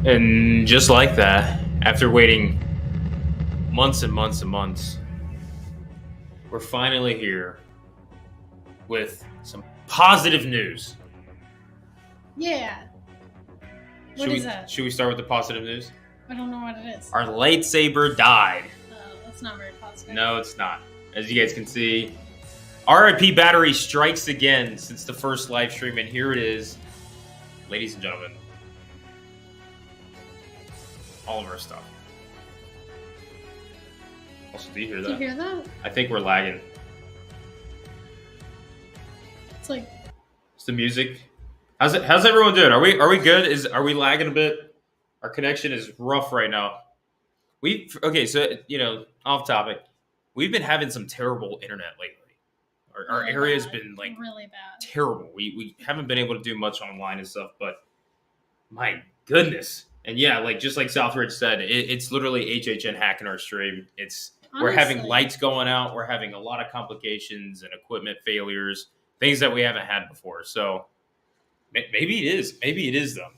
And just like that, after waiting months and months and months, we're finally here with some positive news. Yeah. What is that? Should we start with the positive news? I don't know what it is. Our lightsaber died. That's not very positive. No, it's not. As you guys can see, RIP battery strikes again since the first live stream, and here it is, ladies and gentlemen. All of our stuff. Also, do you hear that? Do you hear that? I think we're lagging. It's like... It's the music. How's everyone doing? Are we good? Are we lagging a bit? Our connection is rough right now. Okay, so off topic. We've been having some terrible internet lately. Our area has been like really bad. Terrible. We haven't been able to do much online and stuff, but my goodness. And yeah, just like Southridge said, it's literally HHN hacking our stream. We're having lights going out. We're having a lot of complications and equipment failures, things that we haven't had before. So maybe it is. Maybe it is them.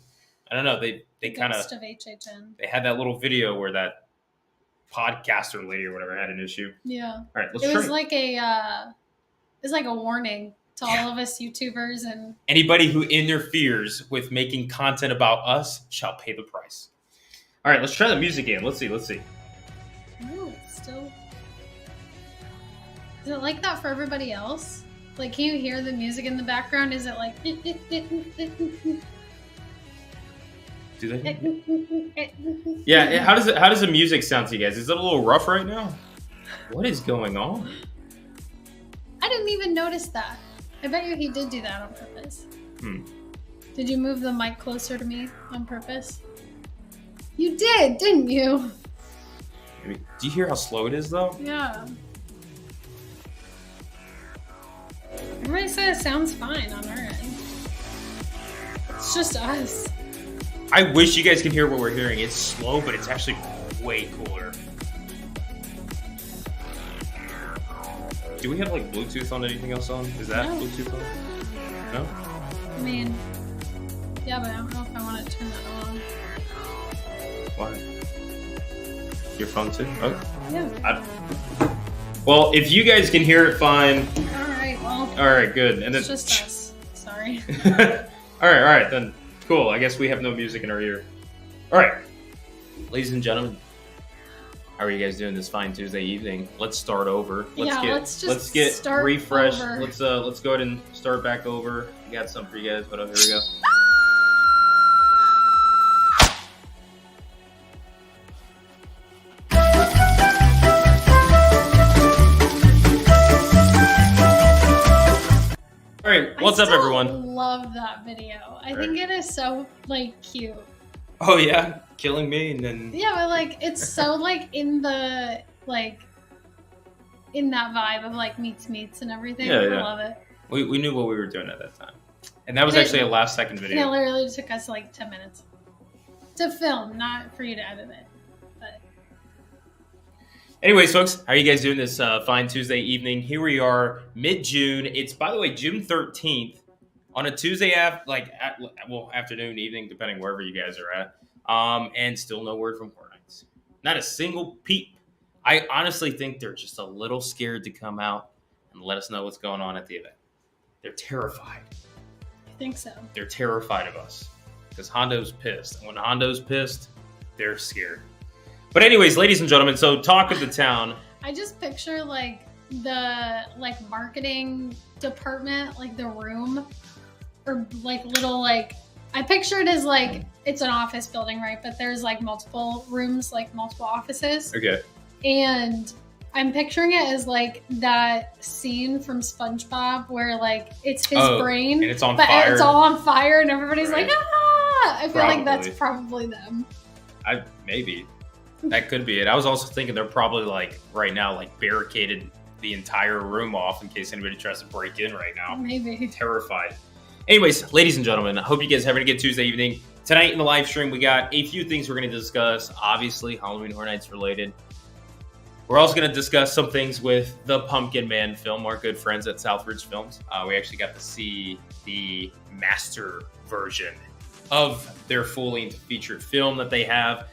I don't know. They kind of HHN. They had that little video where that podcaster lady or whatever had an issue. Yeah. All right. Let's it try. Was like it's like a warning to all of us YouTubers and anybody who interferes with making content about us shall pay the price. All right, let's try the music again. Let's see. Oh, it's still... Is it like that for everybody else? Like, can you hear the music in the background? Is it like... Do they? Yeah, how does the music sound to you guys? Is it a little rough right now? What is going on? I didn't even notice that. I bet you he did do that on purpose. Did you move the mic closer to me on purpose? You did, didn't you? Do you hear how slow it is, though? Yeah. Everybody says it sounds fine on our end. It's just us. I wish you guys could hear what we're hearing. It's slow, but it's actually way cooler. Do we have Bluetooth on anything else on? Is that Bluetooth on? No? I mean, yeah, but I don't know if I want to turn that on. Why? Your phone too? Oh. Yeah. Well, if you guys can hear it fine. Alright, well. Alright, good. And it's just us. Sorry. Alright, then. Cool. I guess we have no music in our ear. Alright. Ladies and gentlemen. How are you guys doing this fine Tuesday evening? Let's start over. Let's get refreshed. Over. Let's go ahead and start back over. We got some for you guys, but here we go. All right, what's up, everyone? I love that video. I think it is so cute. Oh yeah, killing me and then. Yeah, but it's so in the in that vibe of meets and everything. Yeah, I love it. We knew what we were doing at that time, and that was actually a last second video. It literally took us 10 minutes to film, not for you to edit it. But anyways, folks, how are you guys doing this fine Tuesday evening? Here we are, mid-June. It's, by the way, June 13th. On a Tuesday afternoon, evening, depending wherever you guys are at, and still no word from Horror Nights. Not a single peep. I honestly think they're just a little scared to come out and let us know what's going on at the event. They're terrified. I think so. They're terrified of us because Hondo's pissed. And when Hondo's pissed, they're scared. But anyways, ladies and gentlemen, so talk of the town. I just picture the marketing department, the room. Or little I picture it as it's an office building, right? But there's multiple rooms, multiple offices. Okay. And I'm picturing it as that scene from SpongeBob where it's his brain, and it's on but fire. It's all on fire, and everybody's ah! I feel Probably. that's probably them. Maybe that could be it. I was also thinking they're probably right now barricaded the entire room off in case anybody tries to break in right now. Maybe. Terrified. Anyways, ladies and gentlemen, I hope you guys are having a good Tuesday evening. Tonight in the live stream, we got a few things we're going to discuss. Obviously, Halloween Horror Nights related. We're also going to discuss some things with the Pumpkin Man film, our good friends at Southridge Films. We actually got to see the master version of their full-length featured film that they have.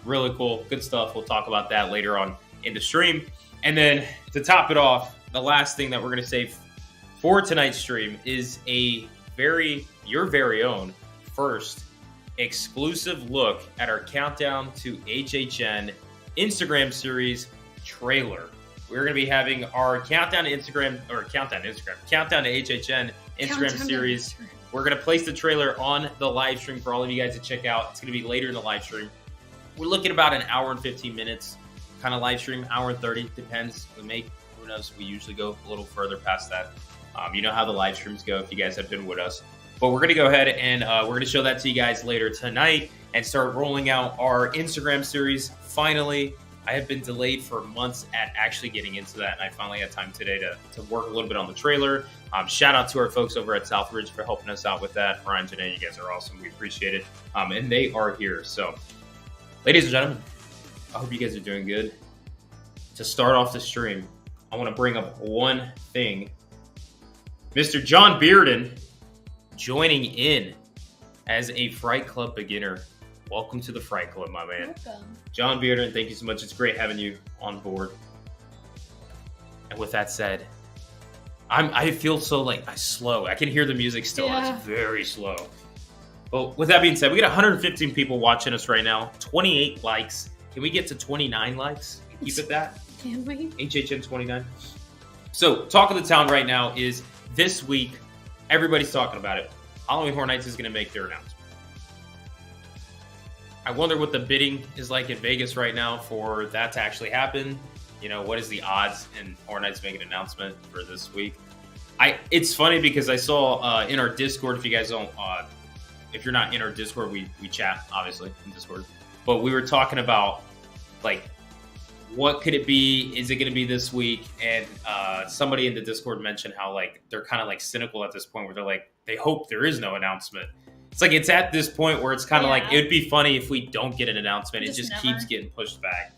Really cool, good stuff. We'll talk about that later on in the stream. And then to top it off, the last thing that we're going to save for tonight's stream is your very own first exclusive look at our Countdown to HHN Instagram series trailer. We're going to be having our Countdown to HHN Instagram series. We're going to place the trailer on the live stream for all of you guys to check out. It's going to be later in the live stream. We're looking about an hour and 15 minutes kind of live stream, hour and 30, depends. Who knows? We usually go a little further past that. You know how the live streams go if you guys have been with us. But we're going to go ahead and we're going to show that to you guys later tonight and start rolling out our Instagram series. Finally, I have been delayed for months at actually getting into that, and I finally had time today to work a little bit on the trailer. Shout out to our folks over at Southridge for helping us out with that. Ryan, Janae, you guys are awesome. We appreciate it. And they are here. So, ladies and gentlemen, I hope you guys are doing good. To start off the stream, I want to bring up one thing. Mr. John Bearden joining in as a Fright Club beginner. Welcome to the Fright Club, my man. Welcome. John Bearden, thank you so much. It's great having you on board. And with that said, I feel so slow. I can hear the music still. Yeah. It's very slow. But with that being said, we got 115 people watching us right now. 28 likes. Can we get to 29 likes? Keep it that? Can we? HHN 29. So, talk of the town right now is this week, everybody's talking about it. Halloween Horror Nights is going to make their announcement. I wonder what the bidding is like in Vegas right now for that to actually happen. You know, what is the odds in Horror Nights making an announcement for this week? It's funny because I saw in our Discord, if you guys don't, if you're not in our Discord, we chat, obviously, in Discord. But we were talking about, what could it be? Is it going to be this week? And somebody in the Discord mentioned how, they're kind of, cynical at this point where they're they hope there is no announcement. It's it's at this point where it's kind of it would be funny if we don't get an announcement. It just keeps getting pushed back.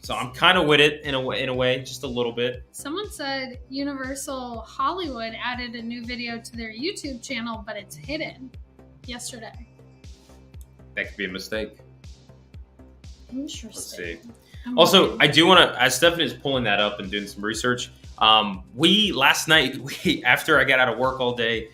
So I'm kind of with it in a way, just a little bit. Someone said Universal Hollywood added a new video to their YouTube channel, but it's hidden yesterday. That could be a mistake. Interesting. Let's see. Also, I do want to, as Stefan is pulling that up and doing some research, last night, after I got out of work all day,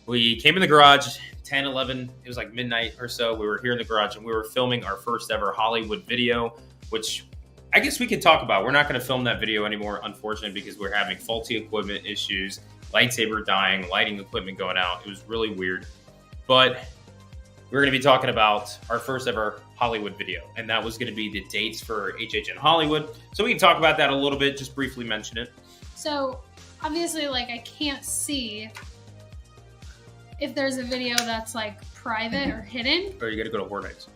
we came in the garage, 10, 11, it was midnight or so. We were here in the garage and we were filming our first ever Hollywood video, which I guess we could talk about. We're not going to film that video anymore, unfortunately, because we're having faulty equipment issues, lightsaber dying, lighting equipment going out. It was really weird. But we're going to be talking about our first ever Hollywood video, and that was going to be the dates for HHN Hollywood. So we can talk about that a little bit, just briefly mention it. So obviously, I can't see if there's a video that's private or hidden. Or you got to go to Horror Nights.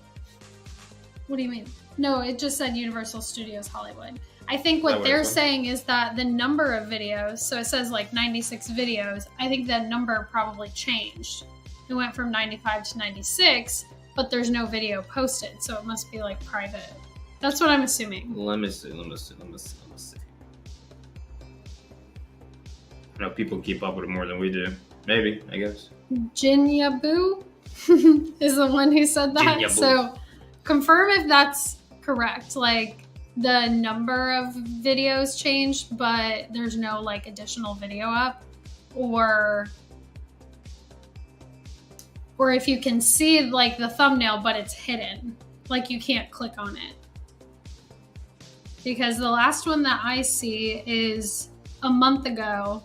What do you mean? No, it just said Universal Studios Hollywood. I think what they're saying is that the number of videos, so it says 96 videos, I think that number probably changed. It went from 95 to 96, but there's no video posted, so it must be private. That's what I'm assuming. Let me see. I know people keep up with it more than we do. Maybe, I guess. Jinyabu is the one who said that. Jinyabu. So confirm if that's correct. The number of videos changed, but there's no additional video up, or if you can see the thumbnail, but it's hidden, you can't click on it. Because the last one that I see is a month ago,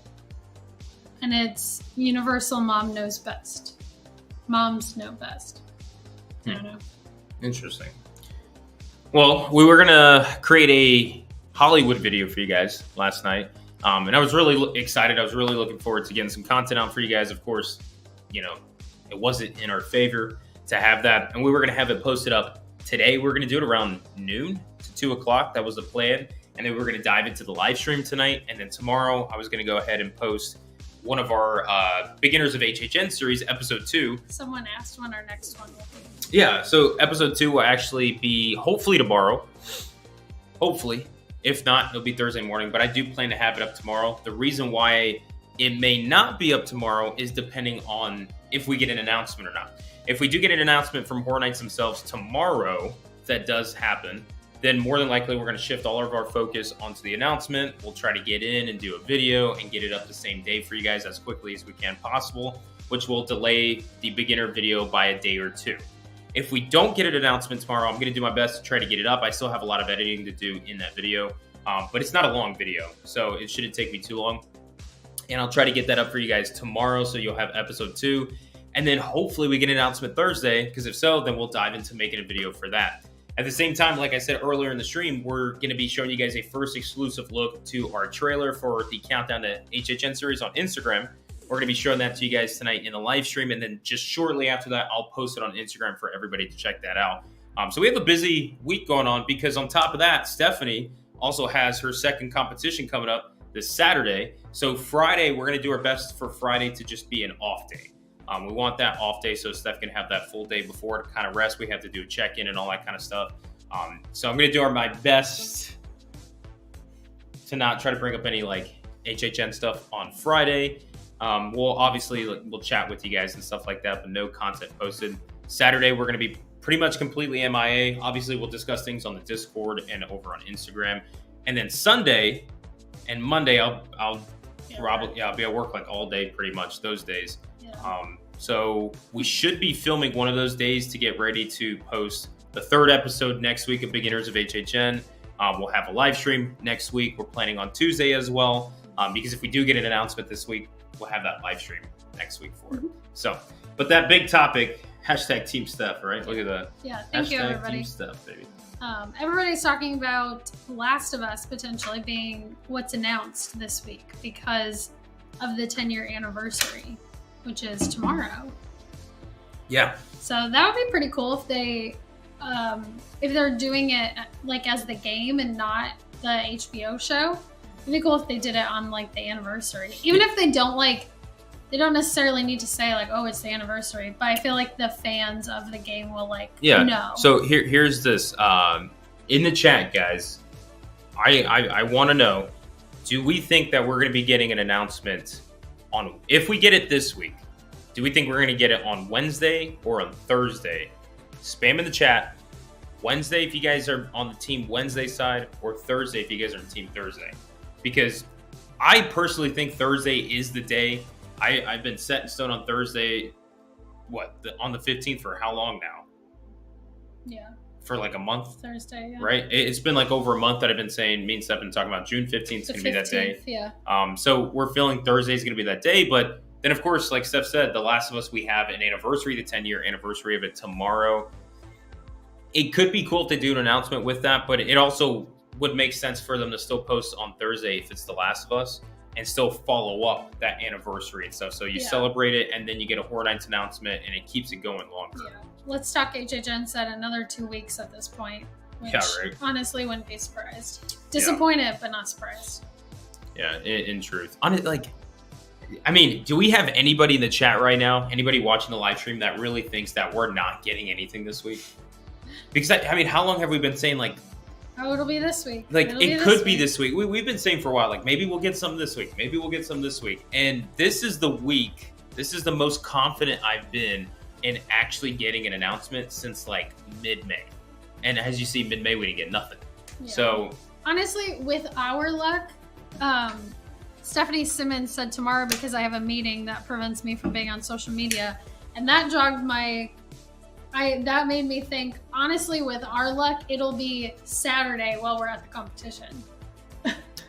and it's Universal Mom Knows Best. Moms know best. I don't know. Interesting. Well, we were going to create a Hollywood video for you guys last night. And I was really excited. I was really looking forward to getting some content out for you guys. Of course, it wasn't in our favor to have that. And we were going to have it posted up today. We're going to do it around noon to 2 o'clock. That was the plan. And then we're going to dive into the live stream tonight. And then tomorrow, I was going to go ahead and post one of our Beginners of HHN series, episode 2. Someone asked when our next one will be. Yeah, so episode 2 will actually be hopefully tomorrow. Hopefully. If not, it'll be Thursday morning. But I do plan to have it up tomorrow. The reason why it may not be up tomorrow is depending on if we get an announcement or not. If we do get an announcement from Horror Nights themselves tomorrow, if that does happen, then more than likely we're going to shift all of our focus onto the announcement. We'll try to get in and do a video and get it up the same day for you guys as quickly as we can possible, which will delay the beginner video by a day or two. If we don't get an announcement tomorrow, I'm going to do my best to try to get it up. I still have a lot of editing to do in that video, but it's not a long video, so it shouldn't take me too long. And I'll try to get that up for you guys tomorrow, so you'll have episode 2. And then hopefully we get an announcement Thursday, because if so, then we'll dive into making a video for that. At the same time, like I said earlier in the stream, we're going to be showing you guys a first exclusive look to our trailer for the Countdown to HHN series on Instagram. We're going to be showing that to you guys tonight in the live stream, and then just shortly after that, I'll post it on Instagram for everybody to check that out. So we have a busy week going on, because on top of that, Stephanie also has her second competition coming up this Saturday. So Friday, we're going to do our best for Friday to just be an off day. We want that off day so Steph can have that full day before to kind of rest. We have to do a check-in and all that kind of stuff. So I'm going to do my best to not try to bring up any like HHN stuff on Friday. We'll obviously we'll chat with you guys and stuff like that, but no content posted. Saturday, we're going to be pretty much completely MIA. Obviously, we'll discuss things on the Discord and over on Instagram. And then Sunday and Monday, I'll be at work like all day pretty much those days. So we should be filming one of those days to get ready to post the third episode next week of Beginners of HHN. We'll have a live stream next week. We're planning on Tuesday as well, because if we do get an announcement this week, we'll have that live stream next week for it. So, but that big topic, hashtag Team Steph, right? Look at that. Yeah, thank you, everybody. Team Steph, baby. Everybody's talking about Last of Us potentially being what's announced this week because of the 10-year anniversary, which is tomorrow. Yeah. So that would be pretty cool if they're doing it like as the game and not the HBO show. It'd be cool if they did it on like the anniversary. Even if they don't don't necessarily need to say like, oh, it's the anniversary, but I feel like the fans of the game will know. So here's this in the chat, guys. I want to know, do we think that we're going to be getting an announcement on, if we get it this week, do we think we're going to get it on Wednesday or on Thursday? Spam in the chat. Wednesday if you guys are on the Team Wednesday side, or Thursday if you guys are on Team Thursday. Because I personally think Thursday is the day. I've been set in stone on Thursday, on the 15th for how long now? Yeah. For like a month? Thursday, yeah. Right? It's been like over a month that I've been saying, me and Steph have been talking about June 15th is going to be that day. Yeah. So we're feeling Thursday is going to be that day, but then of course, like Steph said, The Last of Us, we have an anniversary, the 10-year anniversary of it tomorrow. It could be cool if they do an announcement with that, but it also would make sense for them to still post on Thursday if it's The Last of Us, and still follow up that anniversary and stuff. So you celebrate it, and then you get a Horror Nights announcement, and it keeps it going longer. Yeah. Let's Talk HHN said another 2 weeks at this point, which honestly wouldn't be surprised. Disappointed, but not surprised. Yeah, in truth. I mean, do we have anybody in the chat right now, anybody watching the live stream that really thinks that we're not getting anything this week? Because, I mean, how long have we been saying, like, oh, it'll be this week. Like, it could be this week. We've been saying for a while, like, maybe we'll get some this week. Maybe we'll get some this week. And this is the week, this is the most confident I've been in actually getting an announcement since, like, mid-May. And as you see, mid-May, we didn't get nothing. Yeah. So, honestly, with our luck, Stephanie Simmons said tomorrow because I have a meeting that prevents me from being on social media. And that jogged that made me think, honestly, with our luck, it'll be Saturday while we're at the competition.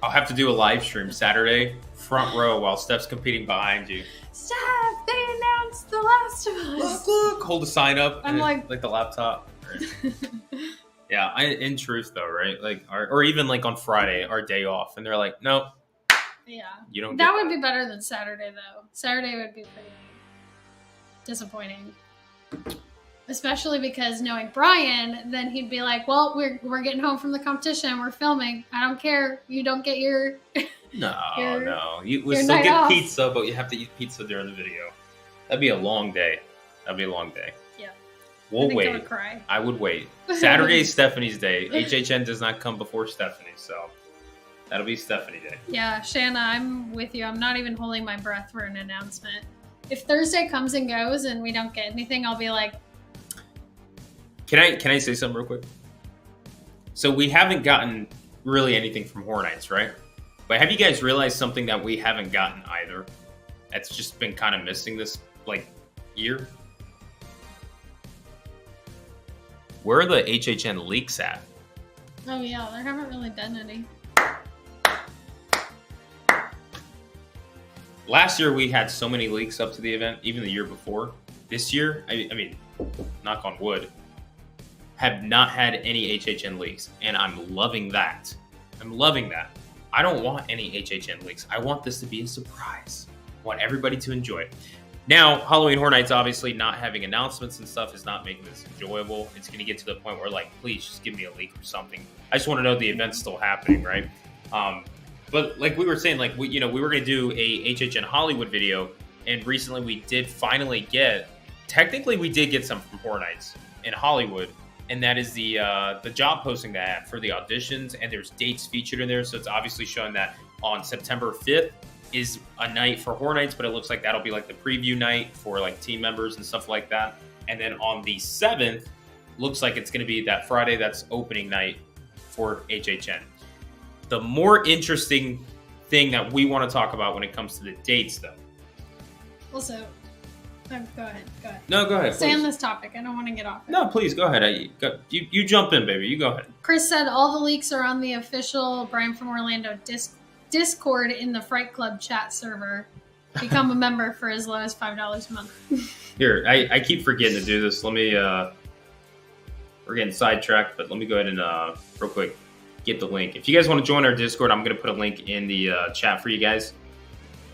I'll have to do a live stream Saturday, front row, while Steph's competing behind you. Steph, they announced The Last of Us. Look, hold a sign up. I'm like the laptop. Right? Yeah, in truth though, right? Like, or even like on Friday, our day off, and they're like, no. Yeah. You don't. That would be better than Saturday though. Saturday would be pretty disappointing. Especially because knowing Brian, then he'd be like, well, we're getting home from the competition. We're filming. I don't care. You don't get your... No. We still get off. Pizza, but you have to eat pizza during the video. That'd be a long day. Yeah. We'll wait. I would cry. I would wait. Saturday is Stephanie's day. HHN does not come before Stephanie, so that'll be Stephanie Day. Yeah, Shanna, I'm with you. I'm not even holding my breath for an announcement. if Thursday comes and goes and we don't get anything, I'll be like, Can I say something real quick? So we haven't gotten really anything from Horror Nights, right? But have you guys realized something that we haven't gotten either? That's just been kind of missing this like year. Where are the HHN leaks at? oh yeah, there haven't really been any. Last year we had so many leaks up to the event, even the year before. This year, I mean, knock on wood, have not had any HHN leaks, and I'm loving that. I'm loving that. I don't want any HHN leaks. I want this to be a surprise. I want everybody to enjoy it. Now, Halloween Horror Nights obviously not having announcements and stuff is not making this enjoyable. It's going to get to the point where, like, please just give me a leak or something. I just want to know the event's still happening, right? But like we were saying, like we were going to do a HHN Hollywood video, and recently we did finally get. Technically, we did get some from Horror Nights in Hollywood, and that is the job posting that I had for the auditions, and there's dates featured in there, so it's obviously showing that on September 5th is a night for Horror Nights, but it looks like that'll be like the preview night for like team members and stuff like that. And then on the 7th, looks like it's going to be that Friday that's opening night for HHN. The more interesting thing that we want to talk about when it comes to the dates, though. Also, go ahead. No, go ahead. Stay please. on this topic. I don't want to get off it. No, please go ahead. You jump in, baby. You go ahead. Chris said all the leaks are on the official Brian from Orlando Discord in the Fright Club chat server. Become a member for as low as $5 a month. Here, I keep forgetting to do this. Let me, we're getting sidetracked, but let me go ahead and, real quick, get the link. If you guys want to join our Discord, I'm going to put a link in the chat for you guys,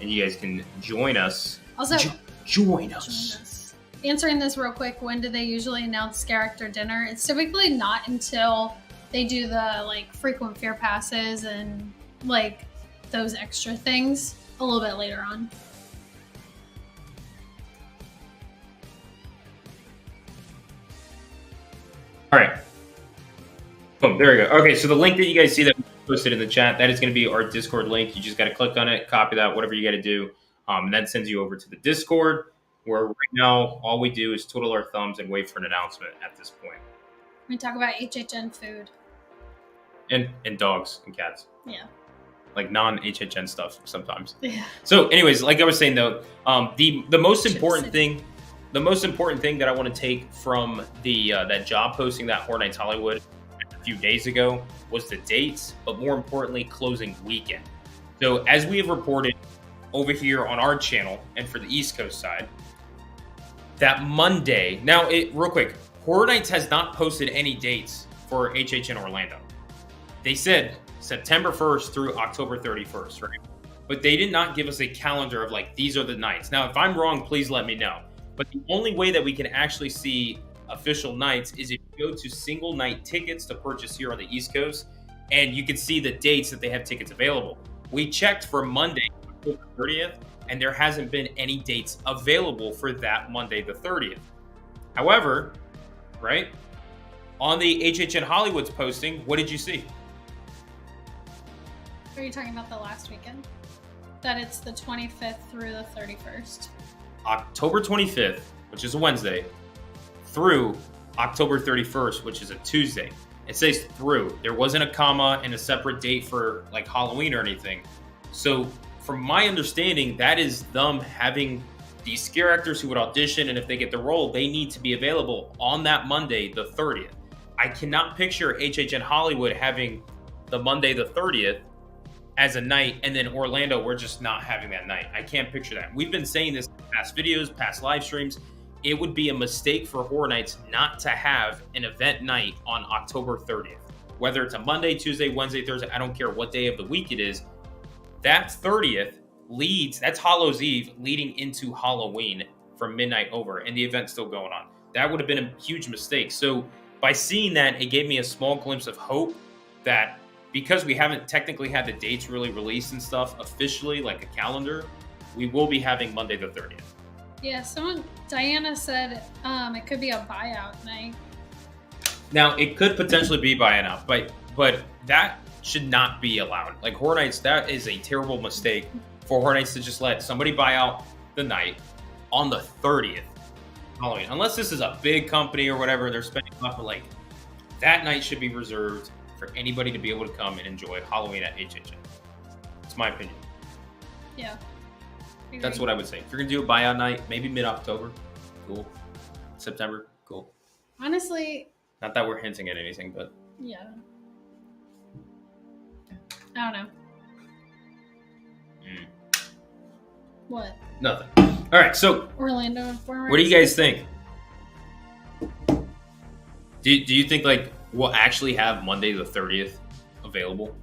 and you guys can join us. Also, join us. Answering this real quick, when do they usually announce character dinner? It's typically not until they do the like frequent fear passes and like those extra things a little bit later on. All right. Boom, there we go. Okay, so the link that you guys see that we posted in the chat, that is going to be our Discord link. You just got to click on it, copy that, whatever you got to do. And that sends you over to the Discord, where right now all we do is twiddle our thumbs and wait for an announcement at this point. We talk about HHN food. And dogs and cats. Yeah. Like non-HHN stuff sometimes. Yeah. So anyways, like I was saying though, the most important thing that I want to take from the that job posting that Horror Nights Hollywood a few days ago was the dates, but more importantly, closing weekend. So as we have reported over here on our channel and for the East Coast side, that Monday, now real quick, Horror Nights has not posted any dates for HHN Orlando. They said September 1st through October 31st, right? But they did not give us a calendar of like, these are the nights. Now, if I'm wrong, please let me know. But the only way that we can actually see official nights is if you go to single night tickets to purchase here on the East Coast, and you can see the dates that they have tickets available. We checked for Monday, October 30th, and there hasn't been any dates available for that Monday, the 30th. However, right, on the HHN Hollywood's posting, what did you see? Are you talking about the last weekend? That it's the 25th through the 31st. October 25th, which is a Wednesday, through October 31st, which is a Tuesday. It says through. There wasn't a comma and a separate date for like Halloween or anything. So from my understanding, that is them having these scare actors who would audition, and if they get the role, they need to be available on that Monday, the 30th. I cannot picture HHN Hollywood having the Monday, the 30th as a night, and then Orlando, we're just not having that night. I can't picture that. We've been saying this in past videos, past live streams. It would be a mistake for Horror Nights not to have an event night on October 30th. Whether it's a Monday, Tuesday, Wednesday, Thursday, I don't care what day of the week it is. That 30th that's Hallows Eve leading into Halloween from midnight over, and the event's still going on. That would have been a huge mistake. So by seeing that, it gave me a small glimpse of hope that because we haven't technically had the dates really released and stuff officially, like a calendar, we will be having Monday the 30th. Yeah, Diana said it could be a buyout night. Now, it could potentially be buyout, but that should not be allowed. Like Horror Nights, that is a terrible mistake for Horror Nights to just let somebody buy out the night on the 30th, Halloween. Unless this is a big company or whatever, they're spending a lot, but like that night should be reserved for anybody to be able to come and enjoy Halloween at HHN. It's my opinion. Yeah. That's what I would say. If you're gonna do a buyout night, maybe mid-October, cool. September, cool. Honestly, not that we're hinting at anything, but yeah. I don't know. What? Nothing. All right, so Orlando. What do you guys think? Do you think like we'll actually have Monday the 30th available?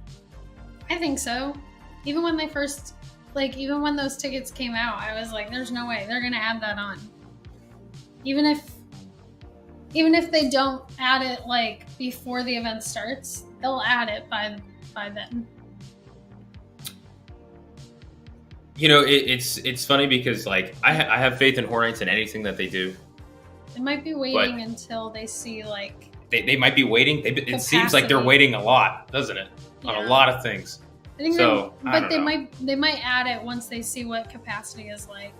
I think so. Even when they first, even when those tickets came out, I was like, "There's no way they're gonna add that on." Even if they don't add it like before the event starts, they'll add it by then. You know, it's funny because like I have faith in Horror Nights and anything that they do. They might be waiting until they see like they might be waiting. It seems like they're waiting a lot, doesn't it? On a lot of things. I think so. But they might add it once they see what capacity is like.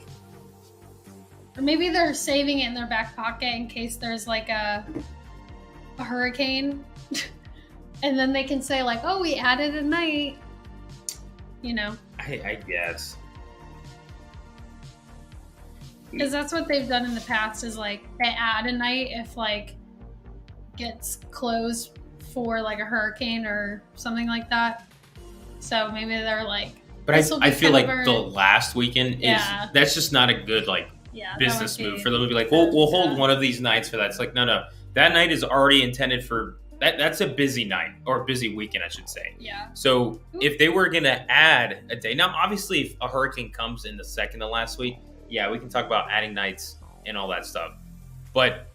Or maybe they're saving it in their back pocket in case there's like a hurricane, and then they can say like, "Oh, we added a night." You know. I guess. Because that's what they've done in the past is like they add a night if like gets closed for like a hurricane or something like that. So maybe they're like. But I feel like the last weekend that's just not a good business move for them to be like, we'll hold one of these nights for that. It's like no, that night is already intended for that. That's a busy night or a busy weekend, I should say. Yeah. So if they were gonna add a day, now obviously if a hurricane comes in the second to last week. Yeah, we can talk about adding nights and all that stuff. But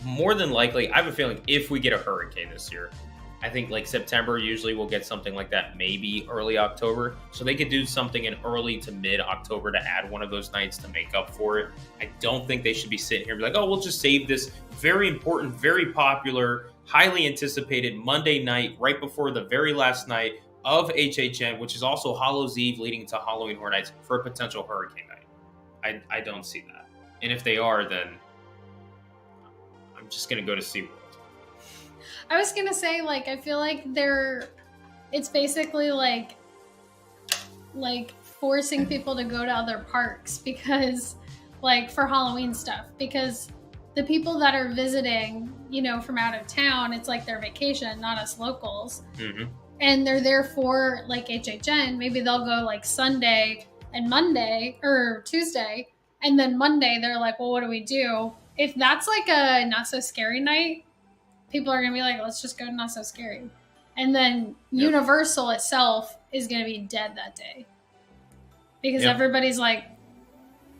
more than likely, I have a feeling if we get a hurricane this year, I think like September, usually we'll get something like that, maybe early October. So they could do something in early to mid-October to add one of those nights to make up for it. I don't think they should be sitting here and be like, oh, we'll just save this very important, very popular, highly anticipated Monday night right before the very last night of HHN, which is also Hallows Eve leading to Halloween Horror Nights for a potential hurricane night. I don't see that. And if they are, then I'm just going to go to SeaWorld. I was going to say, like, I feel like it's basically like forcing people to go to other parks because, like, for Halloween stuff. Because the people that are visiting, you know, from out of town, it's like their vacation, not us locals. Mm-hmm. And they're there for, like, HHN. Maybe they'll go, like, Sunday and Monday or Tuesday, and then Monday they're like, well, what do we do? If that's like a Not So Scary night, people are gonna be like, let's just go to Not So Scary. And then Universal itself is gonna be dead that day because everybody's like,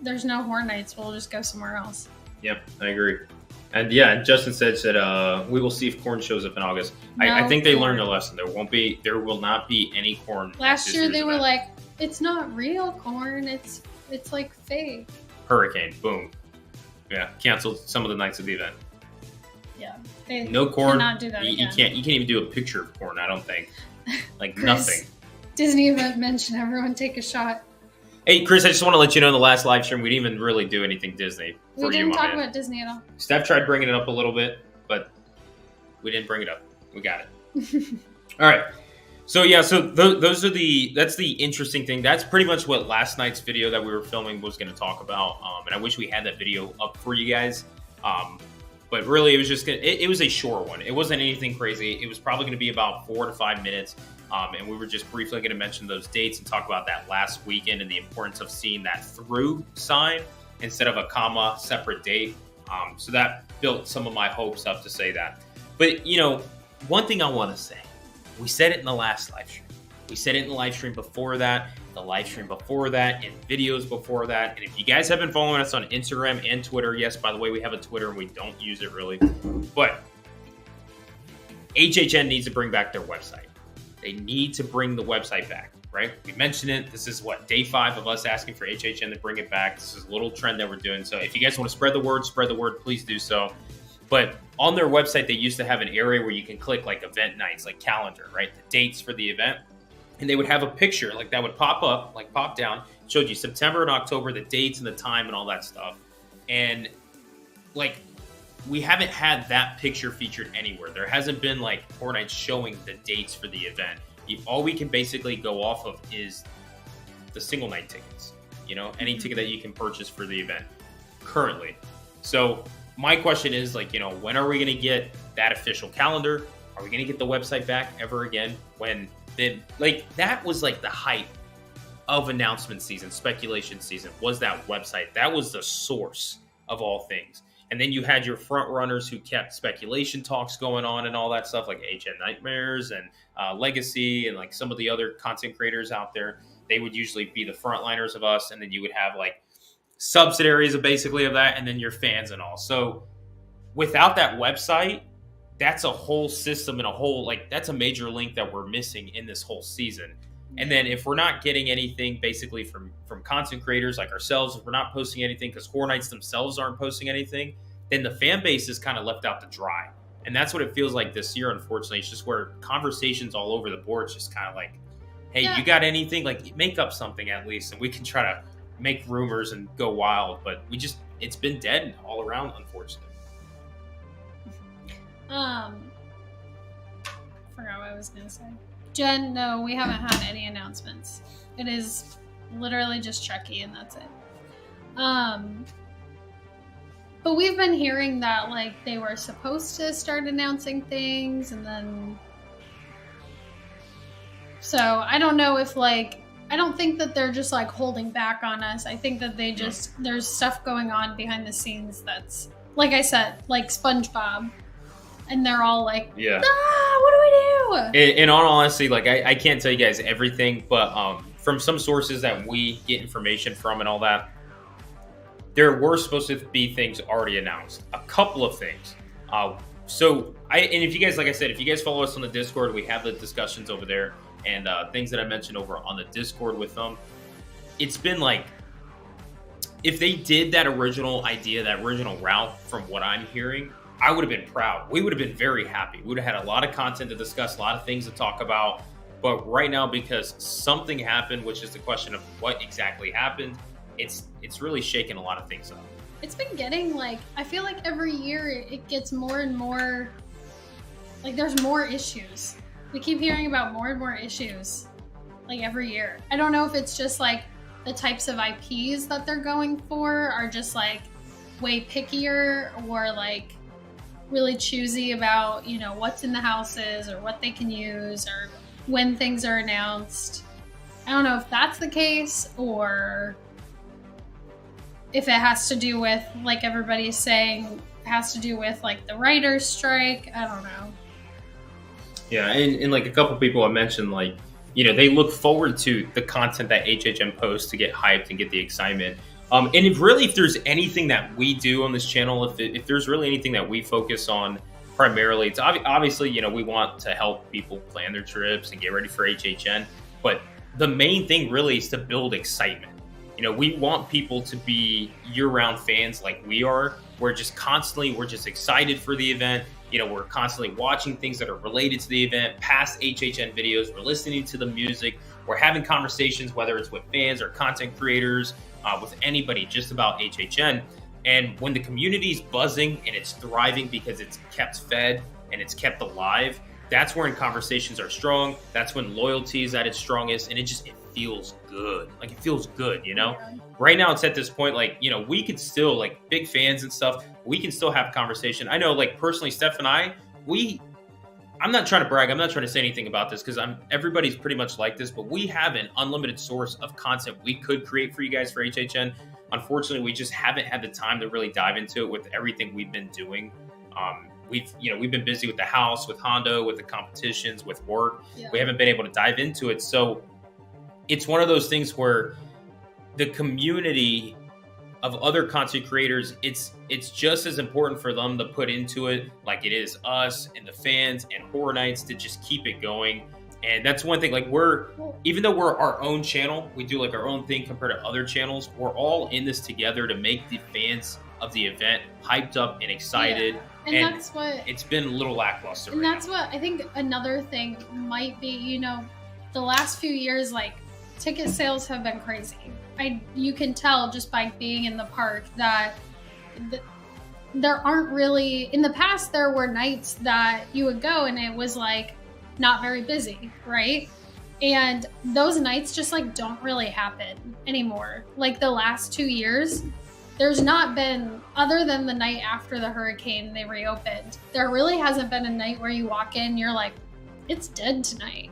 there's no Horror Nights, we'll just go somewhere else. Yep, I agree. And Justin said we will see if corn shows up in August. No, I think they learned a lesson. There will not be any corn. Last year they were like, it's not real corn. It's like fake. Hurricane, boom. Yeah, canceled some of the nights of the event. Yeah, no corn. Cannot do that again. You can't even do a picture of corn. I don't think. Like nothing. Disney event mentioned everyone take a shot. Hey Chris, I just want to let you know in the last live stream we didn't even really do anything Disney. We didn't talk about Disney at all. Steph tried bringing it up a little bit, but we didn't bring it up. We got it. All right. So that's the interesting thing. That's pretty much what last night's video that we were filming was going to talk about. And I wish we had that video up for you guys. But really, it was just it was a short one. It wasn't anything crazy. It was probably going to be about 4 to 5 minutes. And we were just briefly going to mention those dates and talk about that last weekend and the importance of seeing that through sign instead of a comma separate date. So that built some of my hopes up to say that. But one thing I want to say. We said it in the last live stream. We said it in the live stream before that, the live stream before that, and videos before that. And if you guys have been following us on Instagram and Twitter, yes, by the way, we have a Twitter and we don't use it really. But HHN needs to bring back their website. They need to bring the website back, right? We mentioned it. This is day 5 of us asking for HHN to bring it back. This is a little trend that we're doing. So if you guys want to spread the word, please do so. But on their website, they used to have an area where you can click like event nights, like calendar, right? The dates for the event. And they would have a picture like that would pop up, like pop down. showed you September and October, the dates and the time and all that stuff. And like, we haven't had that picture featured anywhere. There hasn't been like Fortnite showing the dates for the event. All we can basically go off of is the single night tickets, you know, any ticket that you can purchase for the event currently. So my question is, like, you know, when are we going to get that official calendar? Are we going to get the website back ever again? When like, that was like the height of announcement season, speculation season, was that website. That was the source of all things. And then you had your front runners who kept speculation talks going on and all that stuff, like HN Nightmares and Legacy and like some of the other content creators out there. They would usually be the frontliners of us, and then you would have like subsidiaries of basically of that, and then your fans and all. So without that website, that's a whole system and a whole, like, that's a major link that we're missing in this whole season. And then if we're not getting anything basically from content creators like ourselves, if we're not posting anything because Horror Nights themselves aren't posting anything, then the fan base is kind of left out to dry. And that's what it feels like this year, unfortunately. It's just where conversations all over the board, it's just kind of like, hey, you got anything? Like, make up something at least, and we can try to make rumors and go wild. But it's been dead all around, unfortunately. Forgot what I was going to say. Jen, no, we haven't had any announcements. It is literally just Chucky, and that's it. But we've been hearing that, like, they were supposed to start announcing things, and then... So, I don't know if, like... I don't think that they're just, like, holding back on us. I think that they just... There's stuff going on behind the scenes that's... Like I said, like SpongeBob. And they're all like, what do we do? In all honesty, like, I can't tell you guys everything, but from some sources that we get information from and all that, there were supposed to be things already announced. A couple of things. And if you guys, like I said, if you guys follow us on the Discord, we have the discussions over there and things that I mentioned over on the Discord with them. It's been like, if they did that original idea, that original route, from what I'm hearing, I would have been proud. We would have been very happy. We would have had a lot of content to discuss, a lot of things to talk about. But right now, because something happened, which is the question of what exactly happened, it's really shaking a lot of things up. It's been getting, like, I feel like every year it gets more and more, like, there's more issues. We keep hearing about more and more issues, like, every year. I don't know if it's just, like, the types of IPs that they're going for are just, like, way pickier, or, like, really choosy about, you know, what's in the houses or what they can use or when things are announced. I don't know if that's the case, or if it has to do with, like everybody's saying, it has to do with, like, the writer's strike. I don't know. Yeah, and like a couple people I mentioned, like, you know, they look forward to the content that HHN posts to get hyped and get the excitement. And if there's anything that we do on this channel, if there's really anything that we focus on primarily, it's obviously, you know, we want to help people plan their trips and get ready for HHN. But the main thing really is to build excitement. You know, we want people to be year-round fans like we are. We're just excited for the event. You know, we're constantly watching things that are related to the event, past HHN videos. We're listening to the music. We're having conversations, whether it's with fans or content creators, with anybody, just about HHN. And when the community's buzzing and it's thriving because it's kept fed and it's kept alive, that's when conversations are strong. That's when loyalty is at its strongest, and it feels good. Like, it feels good, you know? Yeah. Right now it's at this point, like, you know, we could still, like, big fans and stuff, we can still have conversation. I know, like, personally, Steph and I'm not trying to brag. I'm not trying to say anything about this because everybody's pretty much like this, but we have an unlimited source of content we could create for you guys for HHN. Unfortunately, we just haven't had the time to really dive into it with everything we've been doing. We've been busy with the house, with Hondo, with the competitions, with work. Yeah. We haven't been able to dive into it. So it's one of those things where the community of other content creators, it's just as important for them to put into it like it is us and the fans and Horror Nights to just keep it going. And that's one thing, like, even though we're our own channel, we do like our own thing compared to other channels, we're all in this together to make the fans of the event hyped up and excited. Yeah. And that's what it's been a little lackluster. And that's what I think another thing might be, you know, the last few years, like, ticket sales have been crazy. you can tell just by being in the park that there aren't really, in the past there were nights that you would go and it was like not very busy, right? And those nights just like don't really happen anymore. Like the last 2 years, there's not been, other than the night after the hurricane they reopened, there really hasn't been a night where you walk in, you're like, it's dead tonight.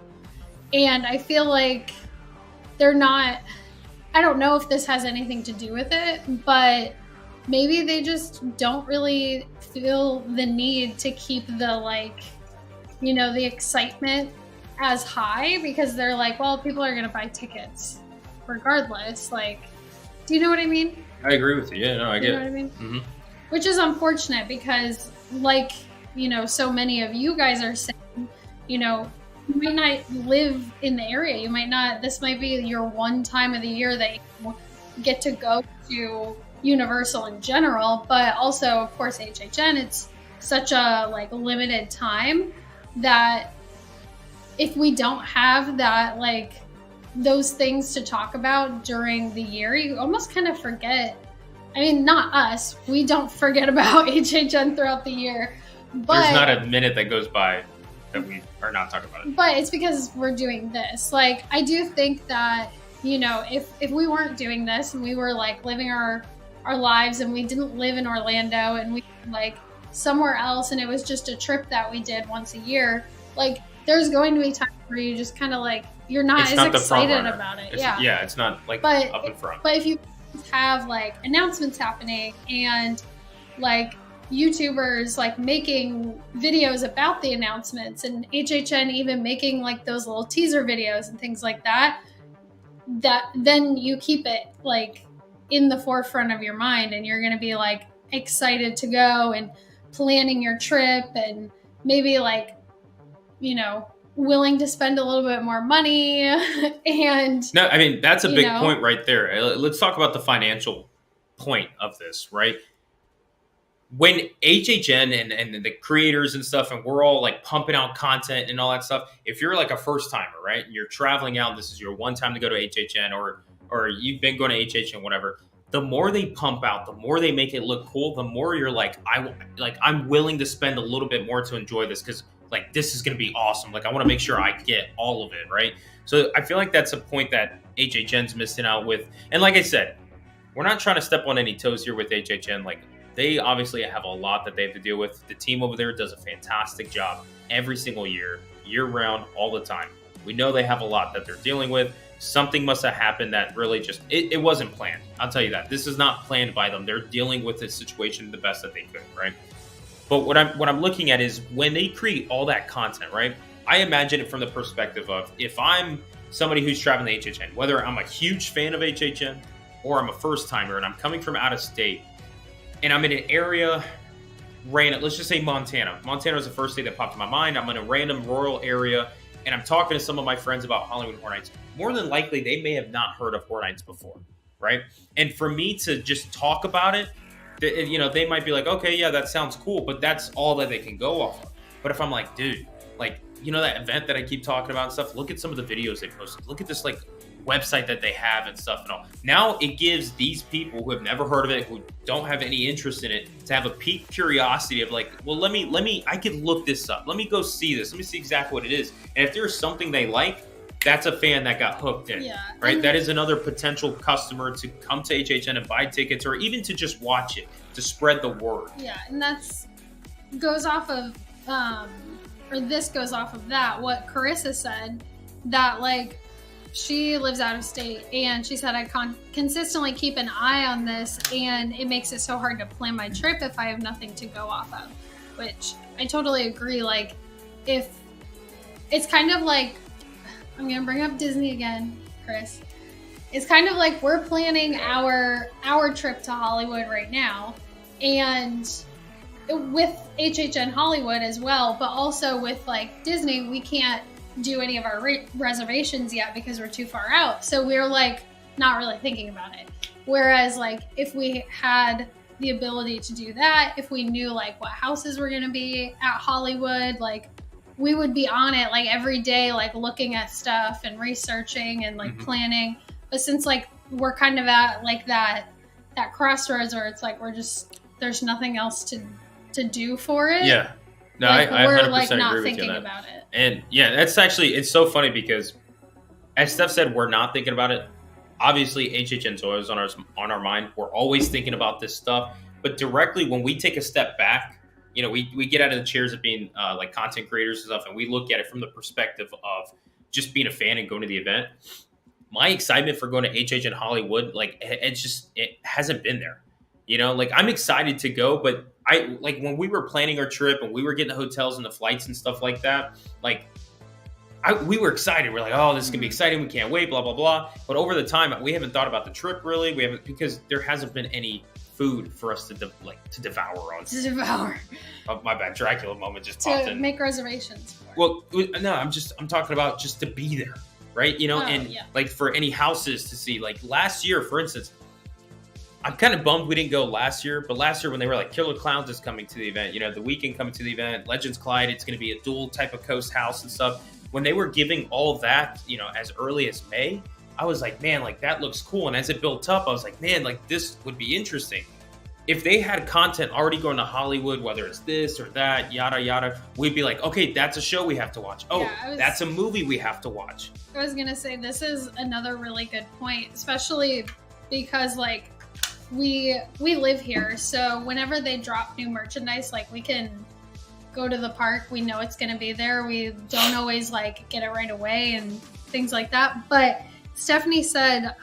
And I feel like they're not, I don't know if this has anything to do with it, but maybe they just don't really feel the need to keep the like, you know, the excitement as high, because they're like, well, people are gonna buy tickets regardless. Like, do you know what I mean? I agree with you. Yeah, no, I get it. You know what I mean? Mm-hmm. Which is unfortunate because, like, you know, so many of you guys are saying, you know, you might not live in the area. You might not, this might be your one time of the year that you get to go to Universal in general, but also, of course, HHN, it's such a like limited time that if we don't have that, like those things to talk about during the year, you almost kind of forget. I mean, not us, we don't forget about HHN throughout the year, but there's not a minute that goes by that we are not talking about it. But it's because we're doing this. Like, I do think that, you know, if we weren't doing this and we were like living our lives and we didn't live in Orlando and we like somewhere else and it was just a trip that we did once a year, like there's going to be times where you just kind of like, you're not as excited about it. Yeah, it's not like up in front. But if you have like announcements happening and like YouTubers like making videos about the announcements and HHN even making like those little teaser videos and things like that, that then you keep it like in the forefront of your mind and you're going to be like excited to go and planning your trip and maybe like, you know, willing to spend a little bit more money. And no, I mean, that's a big point right there. Let's talk about the financial point of this, right? When HHN and the creators and stuff, and we're all like pumping out content and all that stuff, if you're like a first timer, right, and you're traveling out, this is your one time to go to HHN or you've been going to HHN, whatever, the more they pump out, the more they make it look cool, the more you're like, I'm willing to spend a little bit more to enjoy this because like this is going to be awesome. Like I want to make sure I get all of it, right? So I feel like that's a point that HHN's missing out with. And like I said, we're not trying to step on any toes here with HHN. Like they obviously have a lot that they have to deal with. The team over there does a fantastic job every single year round, all the time. We know they have a lot that they're dealing with. Something must have happened that really just, it wasn't planned. I'll tell you that. This is not planned by them. They're dealing with this situation the best that they could, right? But what I'm looking at is when they create all that content, right? I imagine it from the perspective of if I'm somebody who's traveling to HHN, whether I'm a huge fan of HHN or I'm a first timer and I'm coming from out of state and I'm in an area, let's just say Montana. Montana was the first state that popped in my mind. I'm in a random rural area and I'm talking to some of my friends about Hollywood Horror Nights. More than likely, they may have not heard of Horror Nights before, right? And for me to just talk about it, you know, they might be like, okay, yeah, that sounds cool, but that's all that they can go off of. But if I'm like, dude, like, you know, that event that I keep talking about and stuff, look at some of the videos they posted. Look at this, like, website that they have and stuff and all. Now it gives these people who have never heard of it, who don't have any interest in it, to have a peak curiosity of like, well, let me, I could look this up. Let me go see this. Let me see exactly what it is. And if there's something they like, that's a fan that got hooked in, right? That is another potential customer to come to HHN and buy tickets or even to just watch it, to spread the word. Yeah, and goes off of, or this goes off of that, what Carissa said, that like, she lives out of state and she said, I consistently keep an eye on this and it makes it so hard to plan my trip if I have nothing to go off of, which I totally agree. Like, if it's kind of like, I'm going to bring up Disney again, Chris. It's kind of like we're planning our trip to Hollywood right now, and with HHN Hollywood as well, but also with like Disney, we can't do any of our reservations yet because we're too far out. So we're like not really thinking about it. Whereas like if we had the ability to do that, if we knew like what houses were going to be at Hollywood, like we would be on it like every day, like looking at stuff and researching and like planning. But since like we're kind of at like that crossroads where it's like there's nothing else to do for it. Yeah. No, like, I we're 100% like not agree with you thinking on that. about it. And yeah, that's actually, it's so funny because as Steph said, we're not thinking about it. Obviously, HHN's always on our mind. We're always thinking about this stuff. But directly, when we take a step back, you know, we get out of the chairs of being like content creators and stuff, and we look at it from the perspective of just being a fan and going to the event. My excitement for going to HHN Hollywood, like it hasn't been there. You know, like I'm excited to go, but I like when we were planning our trip and we were getting the hotels and the flights and stuff like that, like we were excited. We're like, oh, this is gonna be exciting. We can't wait, blah, blah, blah. But over the time, we haven't thought about the trip really. We haven't, because there hasn't been any food for us to devour on. To devour. Oh, my bad, Dracula moment just popped To in. make reservations for. Well, no, I'm talking about just to be there, right? You know, like for any houses to see. Like last year, for instance, I'm kind of bummed we didn't go last year, but last year when they were like Killer Clowns is coming to the event, you know, The Weeknd coming to the event, Legends Collide, it's going to be a dual type of coast house and stuff. When they were giving all of that, you know, as early as May, I was like, man, like that looks cool. And as it built up, I was like, man, like this would be interesting. If they had content already going to Hollywood, whether it's this or that, yada, yada, we'd be like, okay, that's a show we have to watch. Oh, that's a movie we have to watch. I was going to say, this is another really good point, especially because like we live here. So whenever they drop new merchandise, like we can go to the park. We know it's going to be there. We don't always like get it right away and things like that. But Stephanie said,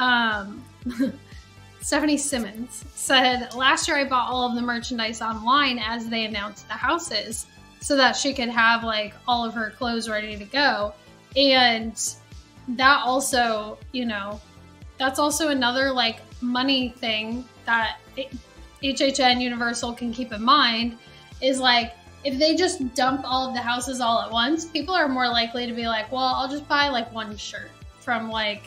Stephanie Simmons said, last year I bought all of the merchandise online as they announced the houses so that she could have like all of her clothes ready to go. And that also, you know, that's also another like money thing that HHN Universal can keep in mind is like, if they just dump all of the houses all at once, people are more likely to be like, well, I'll just buy like one shirt from like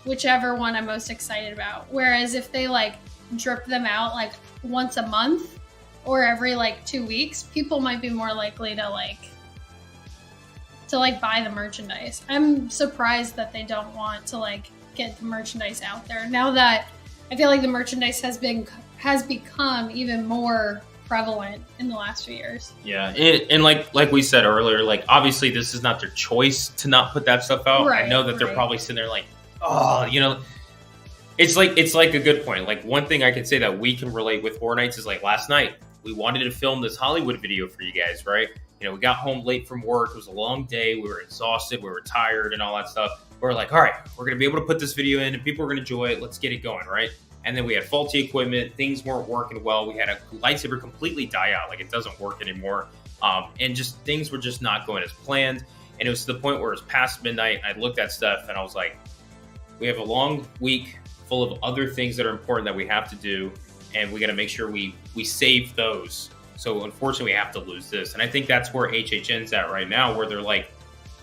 whichever one I'm most excited about. Whereas if they like drip them out like once a month or every like 2 weeks, people might be more likely to buy the merchandise. I'm surprised that they don't want to like get the merchandise out there now that I feel like the merchandise has become even more prevalent in the last few years. Yeah, and like we said earlier, like obviously this is not their choice to not put that stuff out. Right, I know that they're probably sitting there like, oh, you know, it's like a good point. Like one thing I can say that we can relate with Horror Nights is like last night we wanted to film this Hollywood video for you guys, right? You know, we got home late from work. It was a long day. We were exhausted. We were tired and all that stuff. We were like, all right, we're going to be able to put this video in and people are going to enjoy it. Let's get it going, right? And then we had faulty equipment. Things weren't working well. We had a lightsaber completely die out. Like it doesn't work anymore. And just things were just not going as planned. And it was to the point where it was past midnight. I looked at stuff and I was like, we have a long week full of other things that are important that we have to do. And we got to make sure we save those. So unfortunately, we have to lose this. And I think that's where HHN's at right now, where they're like,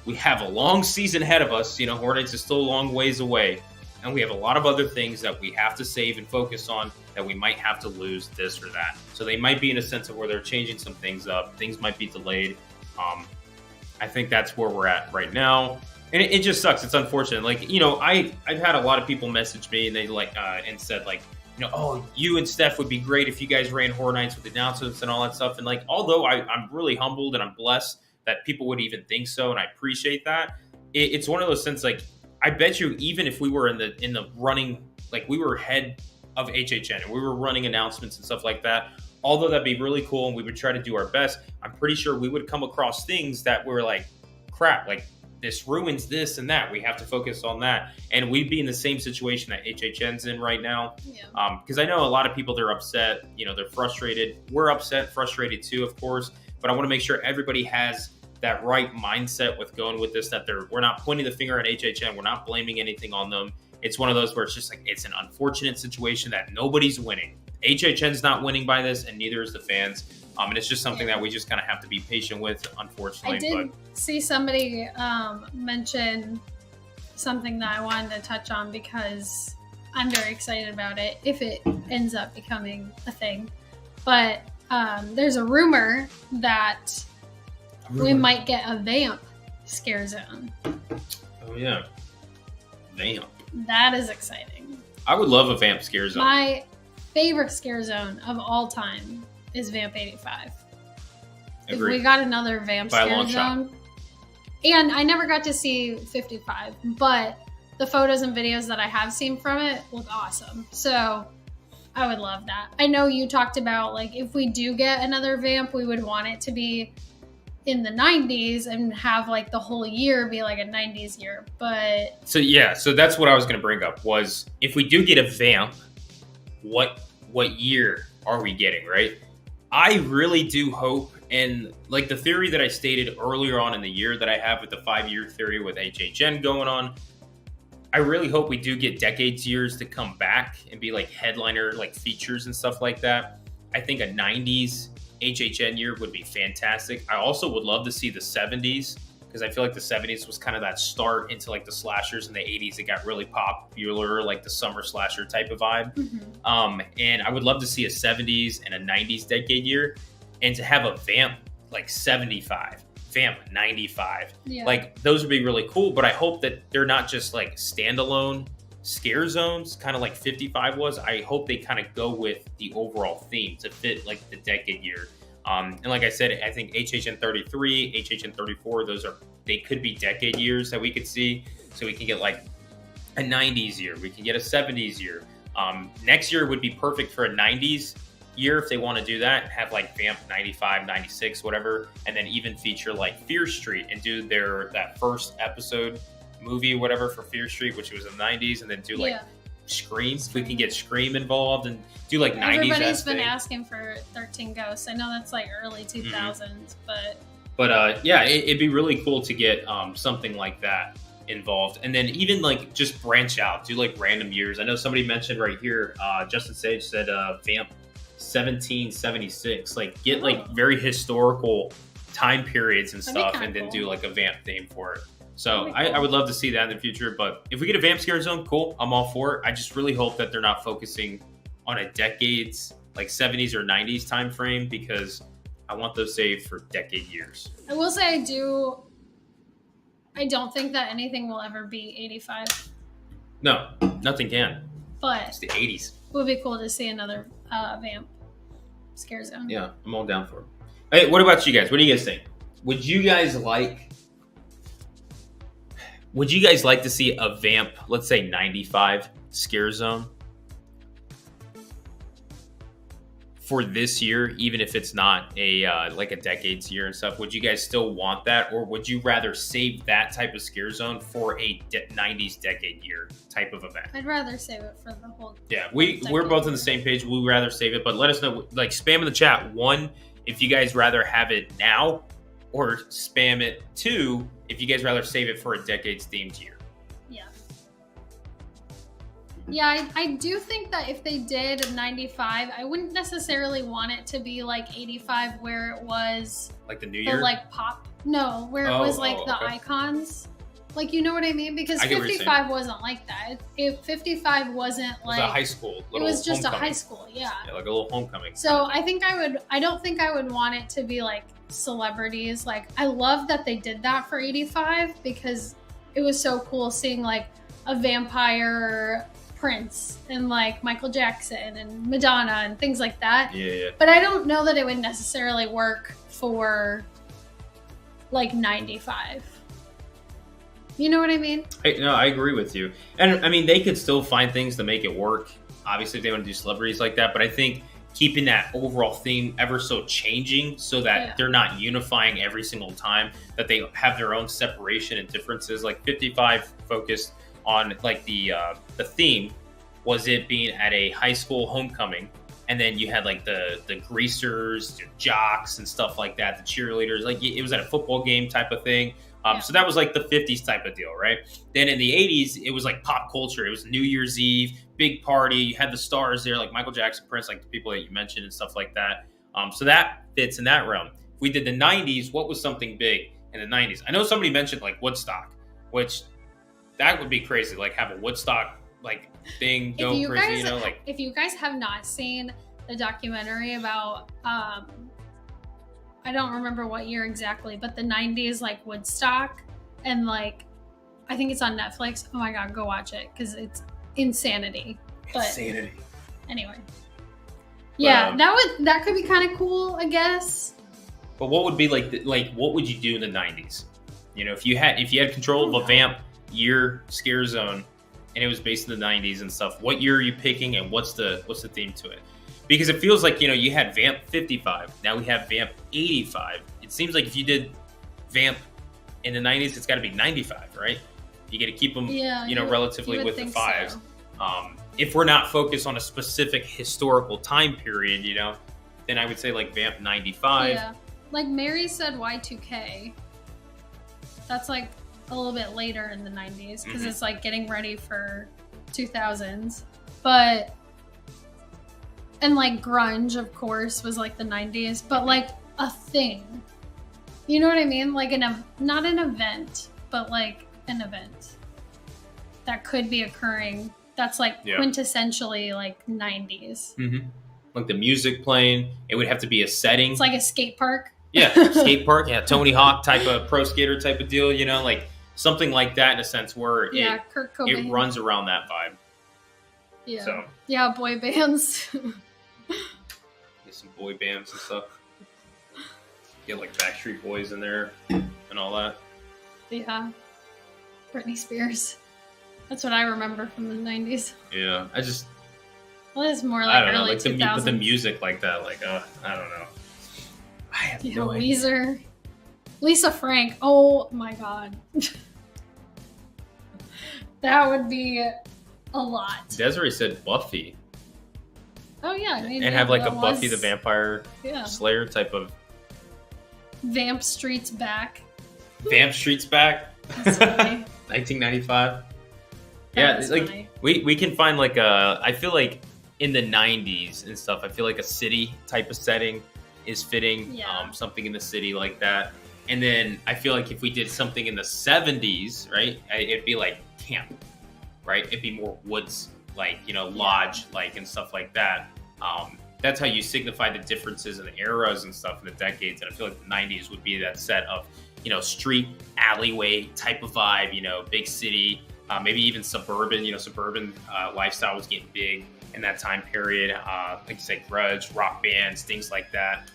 we have a long season ahead of us. You know, Horror Nights is still a long ways away. And we have a lot of other things that we have to save and focus on that we might have to lose this or that. So they might be in a sense of where they're changing some things up. Things might be delayed. I think that's where we're at right now. And it just sucks. It's unfortunate. Like, you know, I've had a lot of people message me and they like, and said like, you know, oh, you and Steph would be great if you guys ran Horror Nights with announcements and all that stuff. And like, although I'm really humbled and I'm blessed that people would even think so, and I appreciate that. It's one of those things like, I bet you even if we were in the running, like we were head of HHN and we were running announcements and stuff like that, although that'd be really cool and we would try to do our best, I'm pretty sure we would come across things that were like, crap, like this ruins this and that. We have to focus on that. And we'd be in the same situation that HHN's in right now. Yeah. Because I know a lot of people, they're upset, you know, they're frustrated. We're upset, frustrated too, of course. But I want to make sure everybody has that right mindset with going with this, that we're not pointing the finger at HHN. We're not blaming anything on them. It's one of those where it's just like, it's an unfortunate situation that nobody's winning. HHN's not winning by this and neither is the fans. And it's just something that we just kind of have to be patient with, unfortunately. I did see somebody mention something that I wanted to touch on because I'm very excited about it if it ends up becoming a thing. But there's a rumor that we might get a vamp scare zone. Oh, yeah. Vamp. That is exciting. I would love a Vamp Scare Zone. My favorite scare zone of all time is Vamp 85. If we got another Vamp Scare Zone. And I never got to see 55, but the photos and videos that I have seen from it look awesome. So I would love that. I know you talked about, like, if we do get another Vamp, we would want it to be in the 90s and have, like, the whole year be like a 90s year. But so that's what I was going to bring up was if we do get a Vamp, what year are we getting, right? I really do hope, and like the theory that I stated earlier on in the year that I have with the 5-year theory with HHN going on, I really hope we do get decades years to come back and be like headliner, like features and stuff like that. I think a 90s HHN year would be fantastic. I also would love to see the 70s because I feel like the 70s was kind of that start into like the slashers, and the 80s it got really popular, like the summer slasher type of vibe. And I would love to see a 70s and a 90s decade year, and to have a Vamp like 75, Vamp 95. Like those would be really cool, but I hope that they're not just like standalone scare zones, kind of like 55 was. I hope they kind of go with the overall theme to fit like the decade year. And like I said, I think HHN 33, HHN 34, they could be decade years that we could see. So we can get like a 90s year, we can get a 70s year. Next year would be perfect for a 90s year if they want to do that, have like Vamp 95, 96, whatever, and then even feature like Fear Street and do that first episode movie, whatever, for Fear Street, which was in the 90s, and then do like Scream. If we can get Scream involved and do like 90s. Everybody's been asking for 13 Ghosts. I know that's like early 2000s, but yeah, it'd be really cool to get something like that involved, and then even like just branch out, do like random years. I know somebody mentioned right here, Justin Sage said Vamp 1776, like get like very historical time periods and stuff, and then do like a Vamp theme for it. So I would love to see that in the future. But if we get a Vamp Scare Zone, cool, I'm all for it. I just really hope that they're not focusing on a decades, like 70s or 90s time frame, because I want those saved for decade years. I will say I don't think that anything will ever be 85. No, nothing can. But it's the 80s. It would be cool to see another Vamp Scare Zone. Yeah, I'm all down for it. Hey, what about you guys? What do you guys think? Would you guys like to see a Vamp, let's say 95 Scare Zone for this year, even if it's not a like a decades year and stuff? Would you guys still want that, or would you rather save that type of Scare Zone for a 90s decade year type of event? I'd rather save it for the whole. Yeah, we're both on the same page. We'd rather save it, but let us know. Like, spam in the chat. 1, if you guys rather have it now, or spam it 2, if you guys rather save it for a decades themed year. Yeah, I do think that if they did 95, I wouldn't necessarily want it to be like 85 where it was like the new year, like pop. No, where it was like the icons. Like, you know what I mean? Because 55 wasn't like that. 55 wasn't like a high school. It was just a high school, yeah, like a little homecoming. So I don't think I would want it to be like celebrities. Like, I love that they did that for 85 because it was so cool seeing like a vampire Prince and like Michael Jackson and Madonna and things like that. Yeah. But I don't know that it would necessarily work for like 95. You know what I mean? No, I agree with you. And I mean, they could still find things to make it work, obviously, if they want to do celebrities like that. But I think keeping that overall theme ever so changing so that they're not unifying every single time, that they have their own separation and differences. Like 55 focused on like the theme was it being at a high school homecoming, and then you had like the greasers, the jocks and stuff like that, the cheerleaders, like it was at a football game type of thing. So that was like the 50s type of deal, right? Then in the 80s, it was like pop culture. It was New Year's Eve, big party. You had the stars there, like Michael Jackson, Prince, like the people that you mentioned and stuff like that. So that fits in that realm. If we did the 90s, what was something big in the 90s? I know somebody mentioned like Woodstock, which that would be crazy. Like have a Woodstock like thing go crazy, you know? Like if you guys have not seen the documentary about I don't remember what year exactly, but the 90s like Woodstock, and like I think it's on Netflix. Oh my god, go watch it because it's insanity. But Insanity. anyway, yeah, that could be kind of cool, I guess. But what would be like? What would you do in the '90s? You know, if you had control of a vamp year scare zone, and it was based in the '90s and stuff. What year are you picking, and what's the theme to it? Because it feels like, you know, you had Vamp 55. Now we have Vamp 85. It seems like if you did Vamp in the 90s, it's got to be 95, right? You got to keep them, relatively with the fives. So. If we're not focused on a specific historical time period, you know, then I would say like Vamp 95. Yeah. Like Mary said Y2K. That's like a little bit later in the 90s because it's like getting ready for 2000s. But... And like grunge, of course, was like the 90s, but like a thing. You know what I mean? Like not an event, but like an event that could be occurring. That's like quintessentially like 90s. Mm-hmm. Like the music playing, it would have to be a setting. It's like a skate park. Yeah, skate park. Yeah, Tony Hawk type of pro skater type of deal. You know, like something like that in a sense where Kurt Cobain. It runs around that vibe. Yeah. So. Yeah, boy bands. Get some boy bands and stuff. Get like Backstreet Boys in there and all that. Yeah. Britney Spears. That's what I remember from the 90s. Yeah, Well, it's more like early like 2000s. the music like that, like, I don't know. I have no idea. Weezer. Lisa Frank. Oh my god. That would be a lot. Desiree said Buffy. Oh yeah, and have like a Buffy the Vampire Slayer type of Vamp Street's back. Vamp Street's back. 1995. Yeah, it's like funny. we can find like I feel like in the 90s and stuff, I feel like a city type of setting is fitting. Yeah. Something in the city like that. And then I feel like if we did something in the 70s, right, it'd be like camp, right? It'd be more woods, like, you know, lodge, like, and stuff like that. That's how you signify the differences in the eras and stuff in the decades. And I feel like the 90s would be that set of, you know, street, alleyway type of vibe, you know, big city, maybe even suburban, you know, suburban lifestyle was getting big in that time period. Like you said, grudge, rock bands, things like that.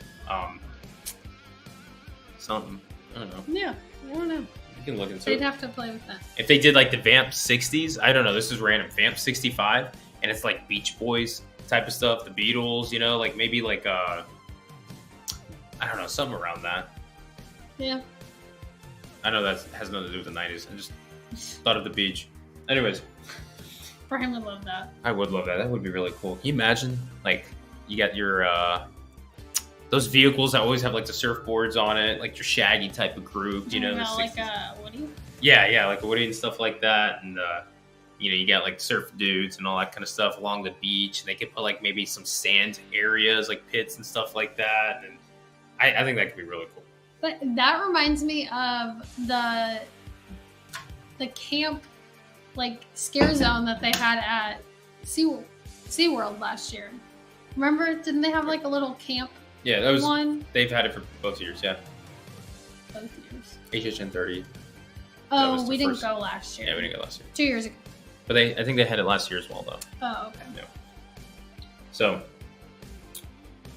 Something. I don't know. Yeah, I don't know. You can look into They'd it. have to play with that. If they did like the Vamp 60s, I don't know, this is random. Vamp 65, and it's like Beach Boys type of stuff, the Beatles, you know, like maybe like I don't know, something around that. Yeah. I know that has nothing to do with the 90s. I just thought of the beach. Anyways. Brian would love that. I would love that. That would be really cool. Can you imagine, like, you got your those vehicles that always have like the surfboards on it, like your Shaggy type of group, you know, like a Woody. Yeah, like a Woody and stuff like that, and you know, you got like surf dudes and all that kind of stuff along the beach. And they could put like maybe some sand areas, like pits and stuff like that, and I think that could be really cool. But that reminds me of the camp, like scare zone that they had at SeaWorld last year. Remember? Didn't they have like a little camp? Yeah, that was one. They've had it for both years. Yeah. Both years. HHN 30. Oh, we didn't go last year. Yeah, we didn't go last year. 2 years ago. But I think they had it last year as well, though. Oh, okay. Yeah. So,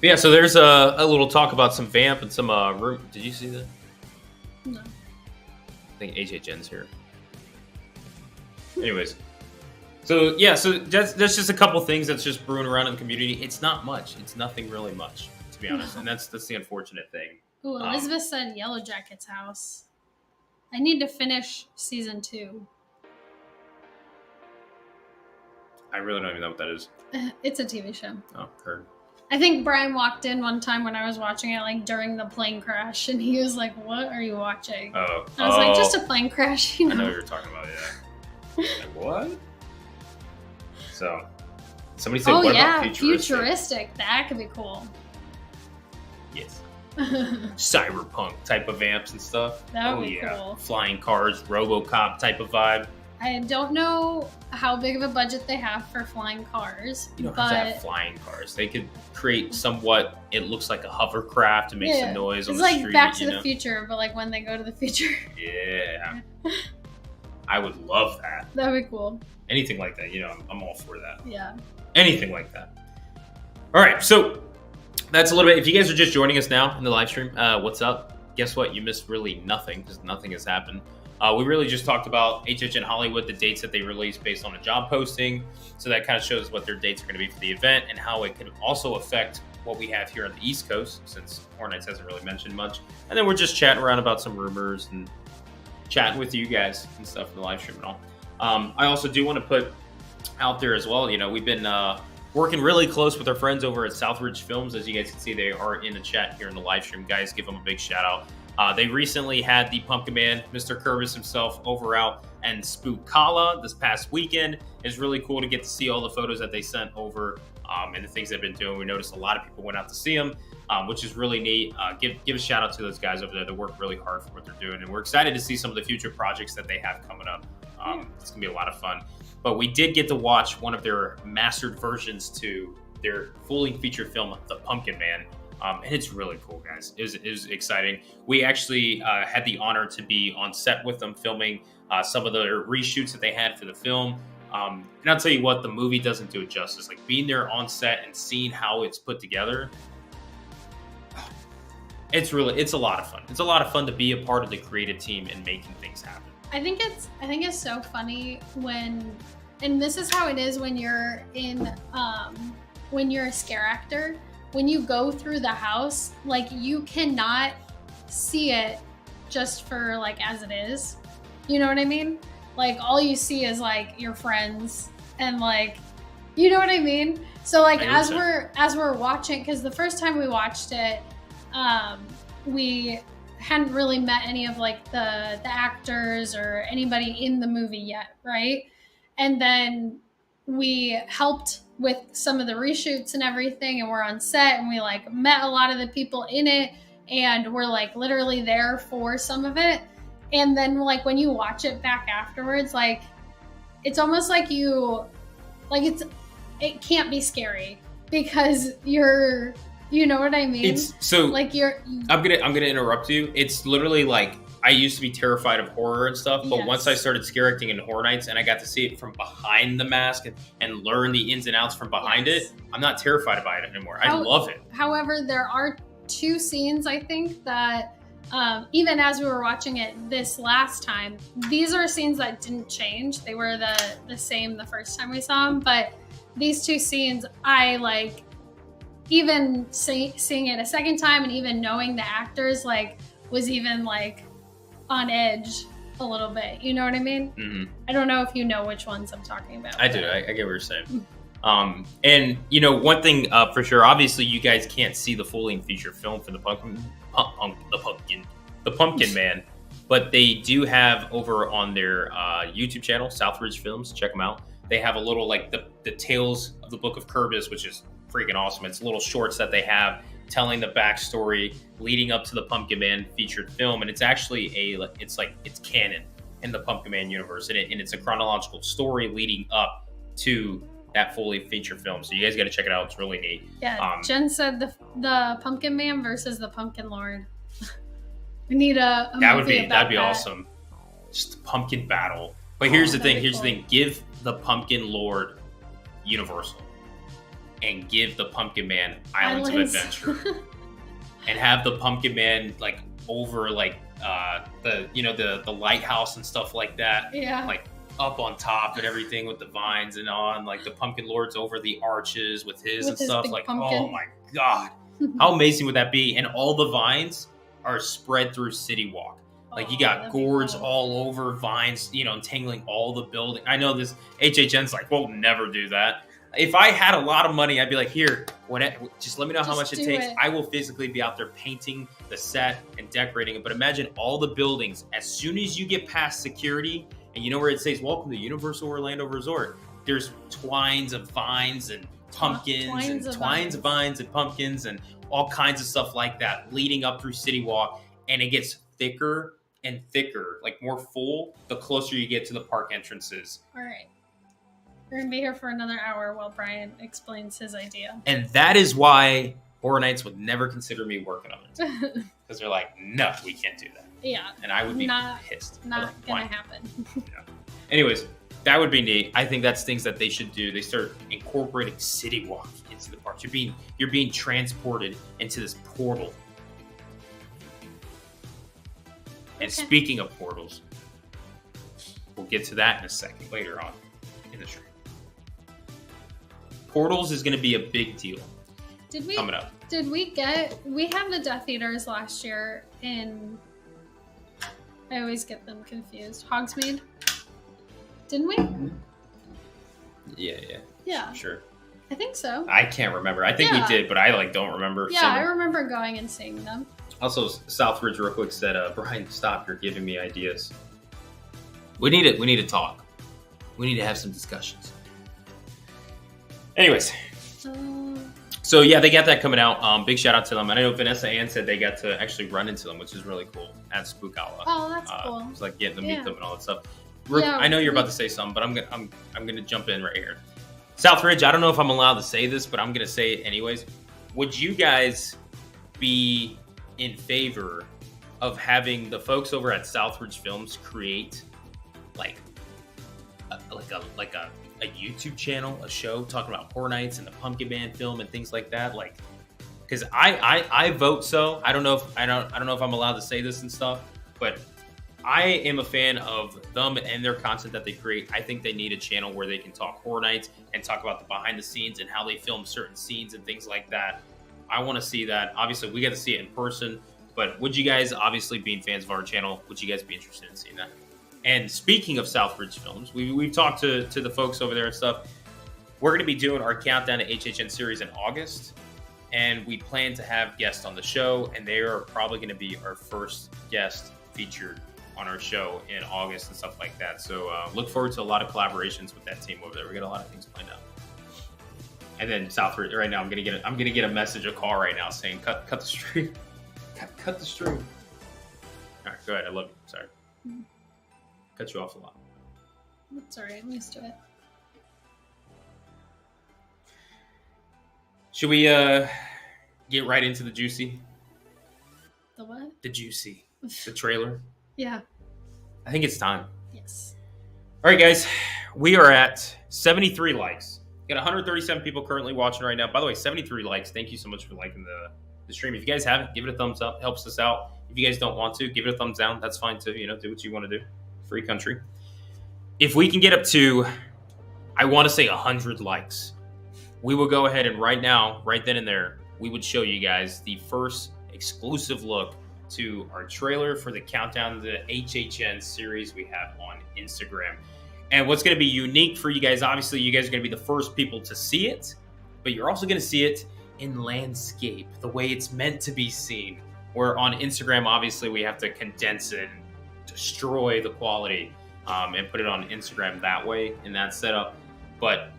yeah. So there's a little talk about some Vamp and some room. Did you see that? No. I think HHN's here. Anyways. So yeah, so that's just a couple things that's just brewing around in the community. It's not much. It's nothing really much, to be honest, and that's the unfortunate thing. Ooh, Elizabeth said Yellow Jacket's house. I need to finish season 2. I really don't even know what that is. It's a TV show. Oh, heard. I think Brian walked in one time when I was watching it, like during the plane crash, and he was like, "What are you watching?" Oh, I was like, "Just a plane crash." You know? I know what you're talking about. Yeah. Like, what? So, somebody said, "What about futuristic? That could be cool." Yes. Cyberpunk type of vamps and stuff. That would be cool. Flying cars, RoboCop type of vibe. I don't know how big of a budget they have for flying cars. You don't have to have flying cars. They could create somewhat, it looks like a hovercraft and make some noise on the street. It's like Back to the Future, but like when they go to the future. Yeah. I would love that. That'd be cool. Anything like that, I'm all for that. Yeah. Anything like that. All right, so that's a little bit. If you guys are just joining us now in the live stream, what's up? Guess what? You missed really nothing because nothing has happened. We really just talked about HHN Hollywood, the dates that they released based on a job posting. So that kind of shows what their dates are going to be for the event and how it could also affect what we have here on the East Coast, since Hornets hasn't really mentioned much. And then we're just chatting around about some rumors and chatting with you guys and stuff in the live stream and all. I also do want to put out there as well, we've been working really close with our friends over at Southridge Films. As you guys can see, they are in the chat here in the live stream. Guys, give them a big shout out. They recently had the Pumpkin Man, Mr. Curvis himself, over out and Spookala this past weekend. It's really cool to get to see all the photos that they sent over and the things they've been doing. We noticed a lot of people went out to see them, which is really neat. Give a shout out to those guys over there. They work really hard for what they're doing, and we're excited to see some of the future projects that they have coming up. It's going to be a lot of fun. But we did get to watch one of their mastered versions to their fully featured film, The Pumpkin Man. And it's really cool, guys. It was exciting. We actually had the honor to be on set with them filming some of the reshoots that they had for the film. And I'll tell you what, the movie doesn't do it justice. Like, being there on set and seeing how it's put together, it's a lot of fun. It's a lot of fun to be a part of the creative team and making things happen. I think it's so funny and this is how it is when you're when you're a scare actor. When you go through the house, like, you cannot see it just for like as it is. You know what I mean? Like, all you see is like your friends and like, you know what I mean? So like as we're watching, because the first time we watched it, we hadn't really met any of like the actors or anybody in the movie yet, right? And then we helped with some of the reshoots and everything, and we're on set and we like met a lot of the people in it, and we're like literally there for some of it. And then like when you watch it back afterwards, like it's almost like it can't be scary because you know what I mean? It's so like I'm gonna interrupt you. It's literally like, I used to be terrified of horror and stuff, but Yes. once I started scare acting in Horror Nights and I got to see it from behind the mask and learn the ins and outs from behind Yes. it, I'm not terrified by it anymore. I love it. However, there are two scenes, I think, that even as we were watching it this last time, these are scenes that didn't change. They were the same the first time we saw them, but these two scenes, I like, even seeing it a second time and even knowing the actors, like, was even like on edge a little bit. You know what I mean? Mm-hmm. I don't know if you know which ones I'm talking about. I do. I get what you're saying. And one thing for sure, obviously you guys can't see the full-length feature film for the Pumpkin Man, but they do have over on their YouTube channel, Southridge Films. Check them out. They have a little like the Tales of the Book of Kerbis, which is freaking awesome. It's little shorts that they have telling the backstory leading up to the Pumpkin Man featured film, and it's actually it's canon in the Pumpkin Man universe, and it's a chronological story leading up to that fully feature film. So you guys got to check it out. It's really neat. Yeah, Jen said the Pumpkin Man versus the Pumpkin Lord. We need a movie about that'd be that. awesome. Just a pumpkin battle. But here's the thing. That'd be cool. Give the Pumpkin Lord Universal, and give the Pumpkin Man Islands of Adventure, and have the Pumpkin Man like over like the lighthouse and stuff like that. Yeah. Like up on top and everything with the vines and on, like the Pumpkin Lord's over the arches with his stuff. big Like, pumpkin. oh my God. How amazing would that be? And all the vines are spread through City Walk. Like, you got that'd be gourds cool. all over, vines, entangling all the building. I know this HHN's like, we'll never do that. If I had a lot of money, I'd be like, here, just let me know how much it do takes. it. I will physically be out there painting the set and decorating it. But imagine all the buildings, as soon as you get past security, and you know where it says, welcome to Universal Orlando Resort, there's twines of vines and pumpkins twines of vines and pumpkins and all kinds of stuff like that leading up through City Walk. And it gets thicker and thicker, like more full, the closer you get to the park entrances. All right. We're going to be here for another hour while Brian explains his idea. And that is why Horror Nights would never consider me working on it because they're like, no, we can't do that. Yeah. And I would be pissed. Not gonna happen. Yeah. Anyways, that would be neat. I think that's things that they should do. They start incorporating City Walk into the parks. You're being transported into this portal. And speaking of portals, we'll get to that in a second later on in the stream. Portals is going to be a big deal. Coming up. We had the Death Eaters last year in, I always get them confused, Hogsmeade? Didn't we? Yeah. Sure. I think so. I can't remember. I think we did, but I don't remember. Yeah, I remember going and seeing them. Also, Southridge real quick said, Brian, stop, you're giving me ideas. We need to talk. We need to have some discussions. Anyways. So yeah, they got that coming out. Big shout out to them. And I know Vanessa Ann said they got to actually run into them, which is really cool at Spook Hour. Oh, that's cool. It's like getting to meet them and all that stuff. I know you're about to say something, but I'm gonna jump in right here. Southridge, I don't know if I'm allowed to say this, but I'm gonna say it anyways. Would you guys be in favor of having the folks over at Southridge Films create like a YouTube channel, a show talking about Horror Nights and the Pumpkin Man film and things like that? Like, because I vote so. I don't know if I'm allowed to say this and stuff, but I am a fan of them and their content that they create. I think they need a channel where they can talk Horror Nights and talk about the behind the scenes and how they film certain scenes and things like that. I want to see that. Obviously, we get to see it in person, but would you guys, obviously being fans of our channel, would you guys be interested in seeing that? And speaking of Southridge Films, we've talked to the folks over there and stuff. We're going to be doing our countdown to HHN series in August, and we plan to have guests on the show, and they are probably going to be our first guest featured on our show in August and stuff like that. So look forward to a lot of collaborations with that team over there. We got a lot of things planned out. And then Southridge, right now, I'm gonna get a message, a call right now saying cut the stream, cut the stream. All right, go ahead. I love you. Sorry. Cut you off a lot. That's all right. I'm used to it. Should we get right into the juicy? The what? The juicy. The trailer. Yeah. I think it's time. Yes. All right, guys. We are at 73 likes. We got 137 people currently watching right now. By the way, 73 likes. Thank you so much for liking the stream. If you guys haven't, give it a thumbs up. Helps us out. If you guys don't want to, give it a thumbs down. That's fine too. You know, do what you want to do. Free country. If we can get up to, I want to say 100 likes, we will go ahead and right now, right then and there, we would show you guys the first exclusive look to our trailer for the countdown to the HHN series we have on Instagram. And what's going to be unique for you guys, obviously, you guys are going to be the first people to see it, but you're also going to see it in landscape, the way it's meant to be seen. Where on Instagram, obviously, we have to condense it and destroy the quality and put it on Instagram that way in that setup. But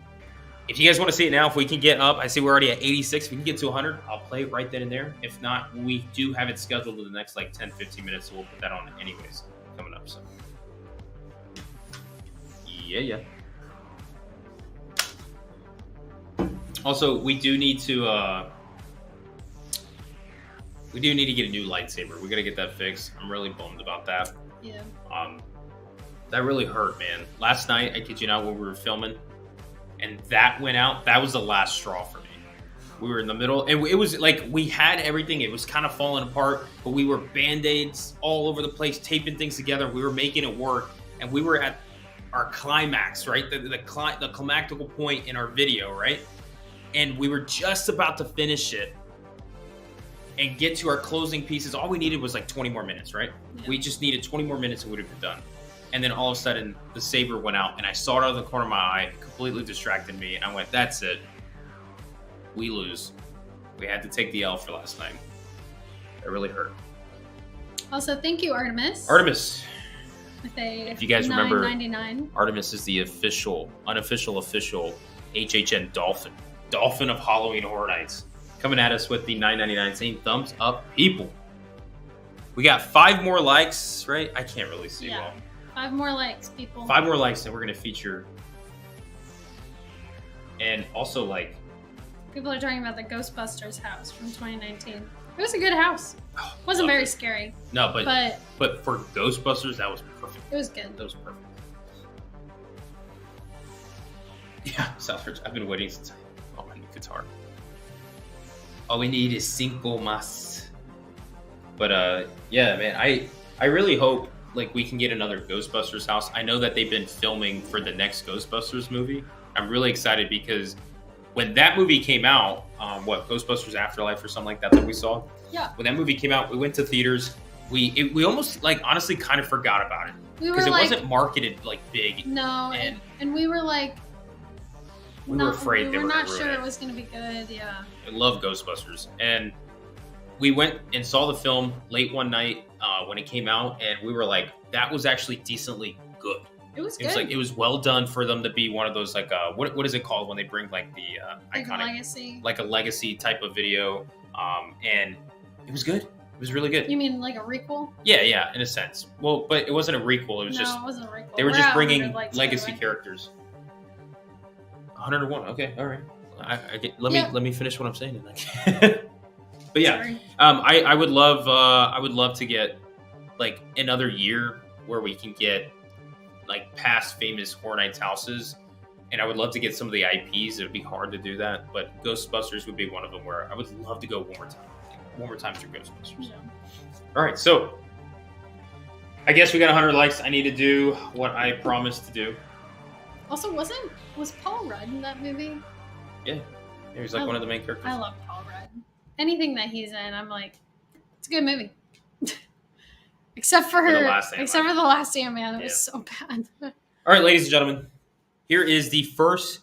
if you guys want to see it now, if we can get up, I see we're already at 86. If we can get to 100, I'll play it right then and there. If not, we do have it scheduled in the next like 10, 15 minutes, so we'll put that on anyways coming up. So, yeah. Also, we do need to get a new lightsaber. We got to get that fixed. I'm really bummed about that. Yeah. That really hurt, man. Last night, I kid you not, when we were filming, and that went out, that was the last straw for me. We were in the middle, and it was like we had everything. It was kind of falling apart, but we were Band-Aids all over the place, taping things together. We were making it work, and we were at our climax, right? The climactical point in our video, right? And we were just about to finish it and get to our closing pieces. All we needed was like 20 more minutes, right? Yeah. We just needed 20 more minutes and we would have been done. And then all of a sudden, the saber went out, and I saw it out of the corner of my eye, completely distracted me, and I went, that's it. We lose. We had to take the L for last night. It really hurt. Also, thank you, Artemis. Artemis. If you guys remember, $9.99. Artemis is the unofficial HHN Dolphin. Dolphin of Halloween Horror Nights. Coming at us with the $9.99 saying thumbs up, people. We got 5 more likes, right? I can't really see well. 5 more likes, people. 5 more likes, and we're going to feature. And also, like, People are talking about the Ghostbusters house from 2019. It was a good house. Oh, Wasn't loved very it. scary. No, But but for Ghostbusters, that was perfect. it was good. That was perfect. Yeah, Southbridge. I've been waiting since. Oh, my new guitar. All we need is cinco más. But yeah, man, I really hope like we can get another Ghostbusters house. I know that they've been filming for the next Ghostbusters movie. I'm really excited because when that movie came out, Ghostbusters Afterlife or something like that we saw. Yeah. When that movie came out, we went to theaters. We almost like honestly kind of forgot about it We were because it like, wasn't marketed like big. no, and we were like, We were afraid they we were were not gonna sure ruin it was going to be good. Yeah. I love Ghostbusters, and we went and saw the film late one night when it came out, and we were like, that was actually decently good. It was It good. was like it was well done for them to be one of those like what is it called when they bring like the like a iconic legacy. like a legacy type of video, and it was good. It was really good. You mean like a requel? Yeah, in a sense. Well, but it wasn't a requel. It was No, just it wasn't a requel. they were We're just at bringing 100 likes, by the legacy way. characters. 101. Okay, all right. Yeah. Let me finish what I'm saying. But yeah, Sorry. I would love to get like another year where we can get like past famous Horror Nights houses, and I would love to get some of the IPs. It would be hard to do that, but Ghostbusters would be one of them where I would love to go one more time through Ghostbusters. Yeah. All right, so I guess we got 100 likes. I need to do what I promised to do. Also, was Paul Rudd in that movie? Yeah, he was like one of the main characters. I love Paul Rudd. Anything that he's in, I'm like, it's a good movie. Except for the last Ant-Man, it was Yeah. so bad. All right, ladies and gentlemen, here is the first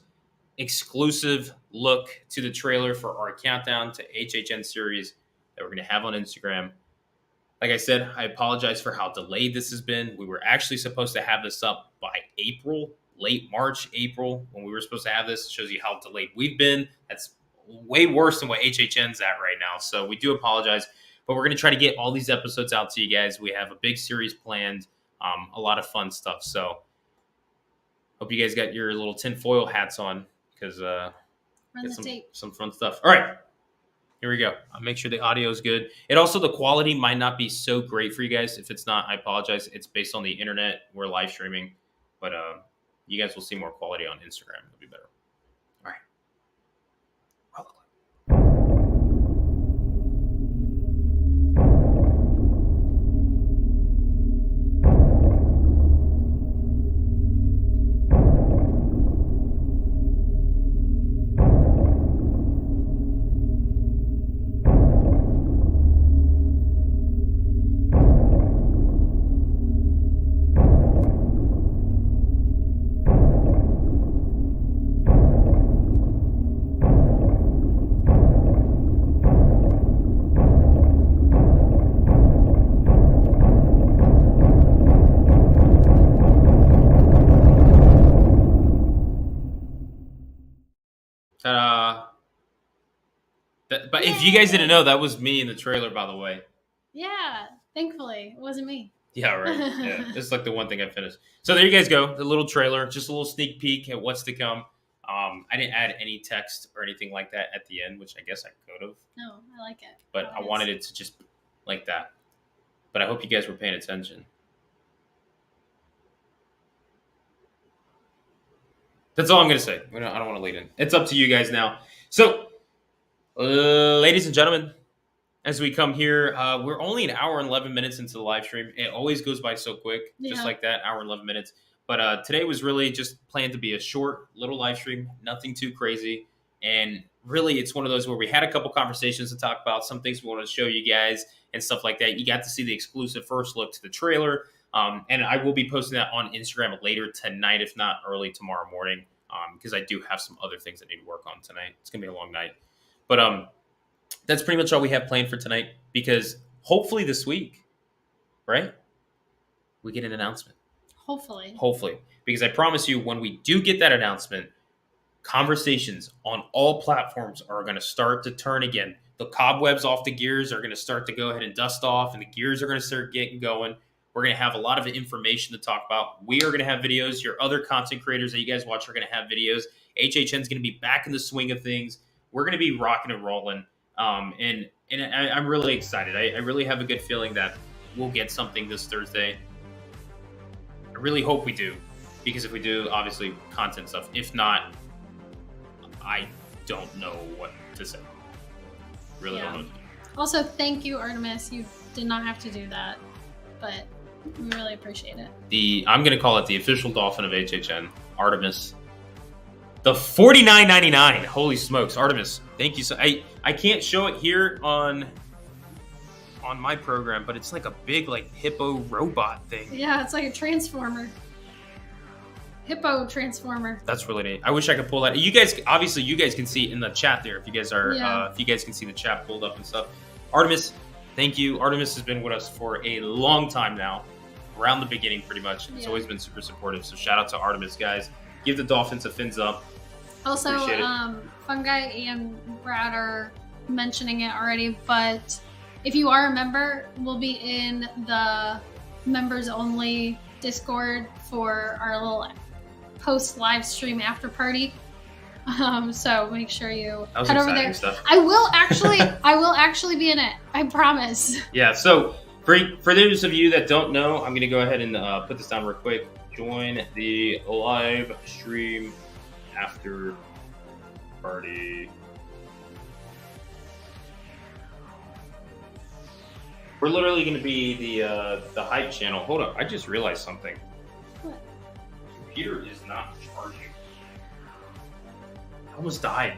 exclusive look to the trailer for our countdown to HHN series that we're going to have on Instagram. Like I said, I apologize for how delayed this has been. We were actually supposed to have this up by April, late March, April, when we were supposed to have this. It shows you how delayed we've been. That's way worse than what HHN's at right now. So we do apologize, but we're going to try to get all these episodes out to you guys. We have a big series planned, a lot of fun stuff. So hope you guys got your little tinfoil hats on because Run get the tape. some fun stuff. All right. Here we go. I'll make sure the audio is good. It also, the quality might not be so great for you guys. If it's not, I apologize. It's based on the internet. We're live streaming, but you guys will see more quality on Instagram. It'll be better. All right. Roll the clip. Ta-da. But if you guys didn't know, that was me in the trailer, by the way. Yeah, thankfully, it wasn't me. Yeah, right. Yeah, this is like the one thing I finished. So there you guys go. The little trailer, just a little sneak peek at what's to come. I didn't add any text or anything like that at the end, which I guess I could have, No, I like it. but I wanted it to just like that. But I hope you guys were paying attention. That's all I'm going to say. I don't want to lead in. It's up to you guys now. So, ladies and gentlemen, as we come here, we're only an hour and 11 minutes into the live stream. It always goes by so quick, just Yeah. like that, hour and 11 minutes. But today was really just planned to be a short little live stream, nothing too crazy. And really, it's one of those where we had a couple conversations to talk about, some things we wanted to show you guys and stuff like that. You got to see the exclusive first look to the trailer. And I will be posting that on Instagram later tonight, if not early tomorrow morning, because I do have some other things I need to work on tonight. It's going to be a long night. But that's pretty much all we have planned for tonight, because hopefully this week, right, we get an announcement. Hopefully. Because I promise you, when we do get that announcement, conversations on all platforms are going to start to turn again. The cobwebs off the gears are going to start to go ahead and dust off, and the gears are going to start getting going. We're going to have a lot of information to talk about. We are going to have videos. Your other content creators that you guys watch are going to have videos. HHN is going to be back in the swing of things. we're going to be rocking and rolling. I'm really excited. I really have a good feeling that we'll get something this Thursday. I really hope we do, because if we do, obviously content stuff. If not, I don't know what to say. Really don't know what to do. Also, thank you, Artemis. You did not have to do that, but we really appreciate it. I'm going to call it the official dolphin of HHN, Artemis. The $49.99. Holy smokes, Artemis! Thank you. So I can't show it here on my program, but it's like a big like hippo robot thing. Yeah, it's like a transformer. Hippo transformer. That's really neat. I wish I could pull that. You guys, obviously, you guys can see in the chat there if you guys are if you guys can see the chat pulled up and stuff. Artemis, thank you. Artemis has been with us for a long time now, around the beginning pretty much. It's always been super supportive. So shout out to Artemis, guys. Give the Dolphins a fins up. Also, Fungi and Brad are mentioning it already, but if you are a member, we'll be in the members only Discord for our little post live stream after party. So make sure you head over there. Stuff. I will actually be in it. I promise. Yeah. So for those of you that don't know, I'm gonna go ahead and put this down real quick. Join the live stream after party. We're literally going to be the hype channel. Hold up, I just realized something. What? Computer is not charging. I almost died.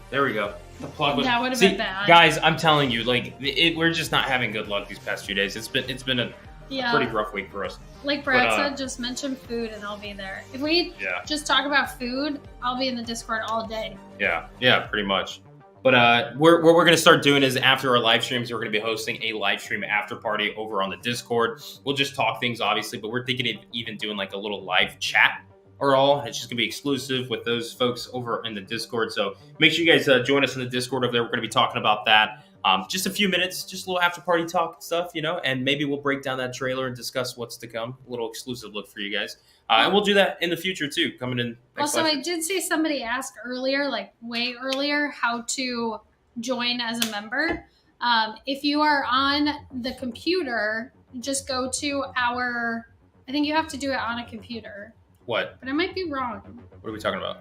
There we go. The plug was. That would have been bad. Guys, I'm telling you, like we're just not having good luck these past few days. It's been a pretty rough week for us. Like Brad said, just mention food and I'll be there. If we just talk about food, I'll be in the Discord all day. Yeah, pretty much. But what we're going to start doing is after our live streams, we're going to be hosting a live stream after party over on the Discord. We'll just talk things, obviously, but we're thinking of even doing like a little live chat or all. It's just going to be exclusive with those folks over in the Discord. So make sure you guys join us in the Discord over there. We're going to be talking about that. Just a few minutes, just a little after party talk stuff, and maybe we'll break down that trailer and discuss what's to come. A little exclusive look for you guys. And we'll do that in the future too, coming in. Also, I did see somebody ask earlier, like way earlier, how to join as a member. If you are on the computer, just go to I think you have to do it on a computer. What? But I might be wrong. What are we talking about?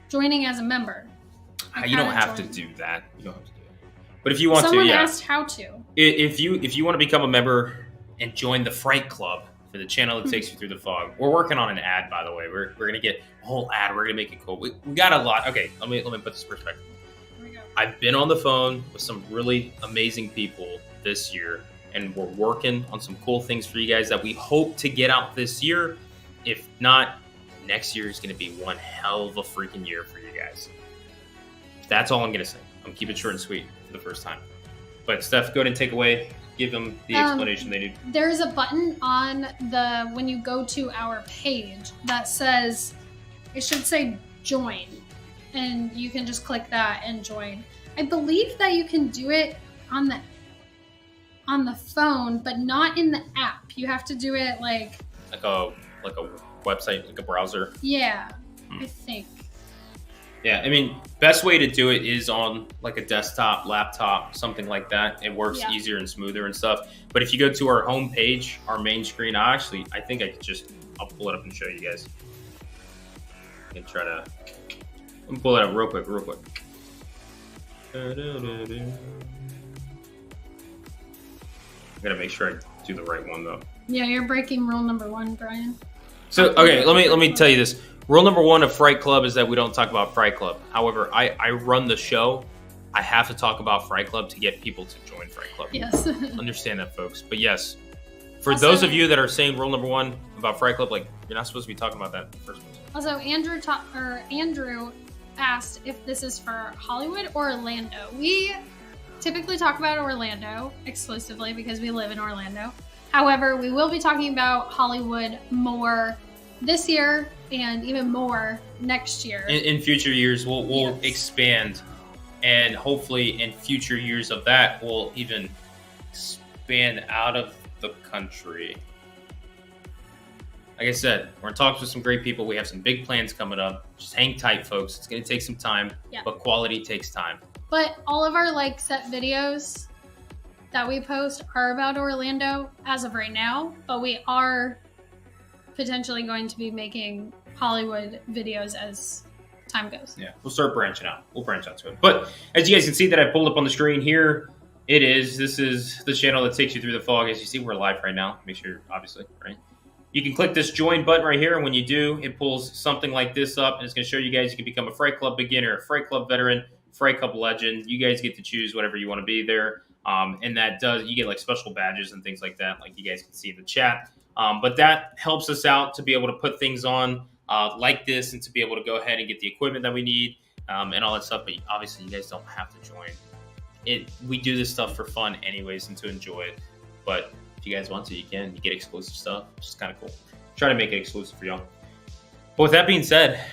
Joining as a member. You don't have to do that. You don't have to do it. But if you want Someone to, asked how to. If you want to become a member and join the Fright Club for the channel that takes you through the fog, we're working on an ad, by the way. We're gonna get a whole ad. We're gonna make it cool. We got a lot. Okay, let me put this in perspective. Here we go. I've been on the phone with some really amazing people this year, and we're working on some cool things for you guys that we hope to get out this year. If not, next year is gonna be one hell of a freaking year for you guys. That's all I'm going to say. I'm keeping it short and sweet for the first time. But Steph, go ahead and take away. Give them the explanation they need. There's a button on when you go to our page that says, it should say join. And you can just click that and join. I believe that you can do it on the phone, but not in the app. You have to do it like a website, like a browser. Yeah, I think. Yeah, I mean, best way to do it is on like a desktop, laptop, something like that. It works easier and smoother and stuff. But if you go to our home page, our main screen, I think I'll pull it up and show you guys. I can let me pull it up real quick. I gotta make sure I do the right one though. Yeah, you're breaking rule number 1, Brian. So, okay, let me tell you this. Rule number 1 of Fright Club is that we don't talk about Fright Club. However, I run the show. I have to talk about Fright Club to get people to join Fright Club. Yes. Understand that, folks. But yes, for those of you that are saying rule number 1 about Fright Club, like, you're not supposed to be talking about that in the first place. Also, Andrew asked if this is for Hollywood or Orlando. We typically talk about Orlando exclusively because we live in Orlando. However, we will be talking about Hollywood more this year and even more next year. In future years, we'll expand, and hopefully in future years of that, we'll even expand out of the country. like I said, we're in talks with some great people. We have some big plans coming up. Just hang tight, folks. It's going to take some time, but quality takes time. But all of our like set videos that we post are about Orlando as of right now, but we are potentially going to be making Hollywood videos as time goes. Yeah, we'll start branching out. We'll branch out to it. But as you guys can see that I pulled up on the screen here, this is the channel that takes you through the fog. As you see, we're live right now. Make sure, obviously, right? You can click this join button right here, and when you do, it pulls something like this up, and it's going to show you guys you can become a Fright Club beginner, a Fright Club veteran, Fright Club legend. You guys get to choose whatever you want to be there, and you get like special badges and things like that, like you guys can see in the chat. But that helps us out to be able to put things on like this, and to be able to go ahead and get the equipment that we need and all that stuff. But obviously, you guys don't have to join. We do this stuff for fun, anyways, and to enjoy it. But if you guys want to, you can. You get exclusive stuff, which is kind of cool. Try to make it exclusive for y'all. But with that being said,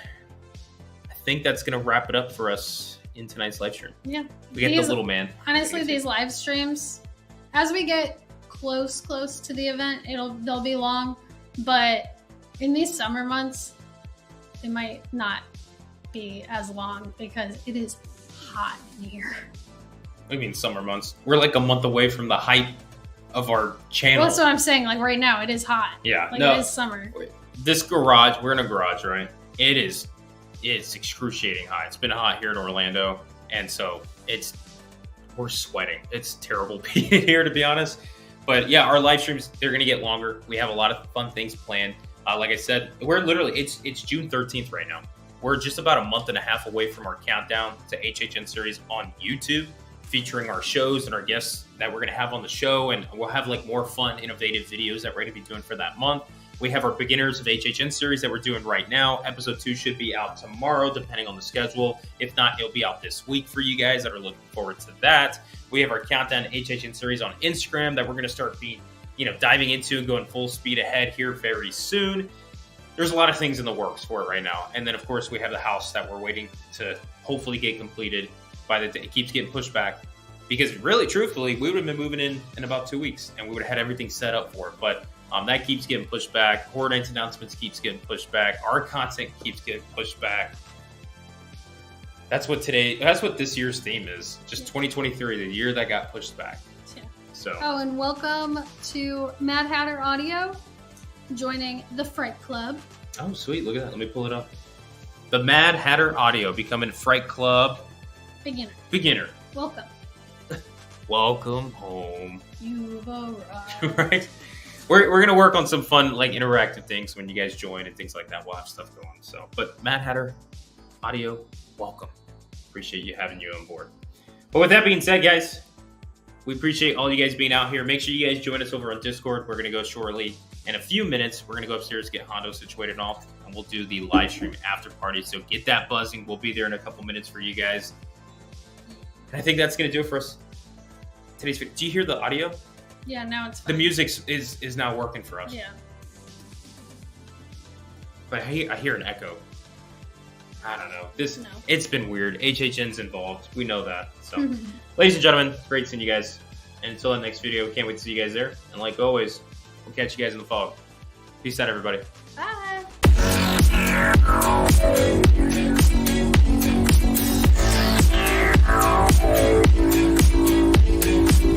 I think that's going to wrap it up for us in tonight's live stream. Yeah. We get the little man. Honestly, these live streams, as we get close to the event, they'll be long. But in these summer months, it might not be as long because it is hot in here. I mean, summer months. We're like a month away from the height of our channel. Well, that's what I'm saying. Like right now, it is hot. Yeah, like it is summer. This garage, we're in a garage, right? It's excruciating hot. It's been hot here in Orlando, and so we're sweating. It's terrible being here, to be honest. But yeah, our live streams, they're gonna get longer. We have a lot of fun things planned. Like I said, we're literally it's June 13th right now. We're just about a month and a half away from our countdown to HHN series on YouTube, featuring our shows and our guests that we're going to have on the show. And we'll have like more fun, innovative videos that we're going to be doing for that month. We have our beginners of HHN series that we're doing right now. Episode 2 should be out tomorrow, depending on the schedule. If not, it'll be out this week for you guys that are looking forward to that. We have our countdown HHN series on Instagram that we're going to start diving into and going full speed ahead here very soon. There's a lot of things in the works for it right now. And then, of course, we have the house that we're waiting to hopefully get completed by the day. It keeps getting pushed back because really, truthfully, we would have been moving in about 2 weeks and we would have had everything set up for it. But that keeps getting pushed back. Horror Nights announcements keeps getting pushed back. Our content keeps getting pushed back. That's what this year's theme is. Just 2023, the year that got pushed back. Yeah. So. Oh, and welcome to Mad Hatter Audio joining the Fright Club. Oh, sweet. Look at that. Let me pull it up. The Mad Hatter Audio becoming Fright Club Beginner. Welcome. Welcome home. You've arrived. Right? We're going to work on some fun, like, interactive things when you guys join and things like that. We'll have stuff going. So, but Mad Hatter Audio, welcome. Appreciate you having you on board. But with that being said, guys, we appreciate all you guys being out here. Make sure you guys join us over on Discord. We're going to go shortly. In a few minutes, we're going to go upstairs, get Hondo situated off, and we'll do the live stream after party. So get that buzzing. We'll be there in a couple minutes for you guys. And I think that's going to do it for us. Today's video. Do you hear the audio? Yeah, now it's fine. The music is now working for us. Yeah. But I hear an echo. I don't know. No. It's been weird. HHN's involved. We know that. So, ladies and gentlemen, great seeing you guys. And until the next video, we can't wait to see you guys there. And like always, we'll catch you guys in the fog. Peace out, everybody. Bye.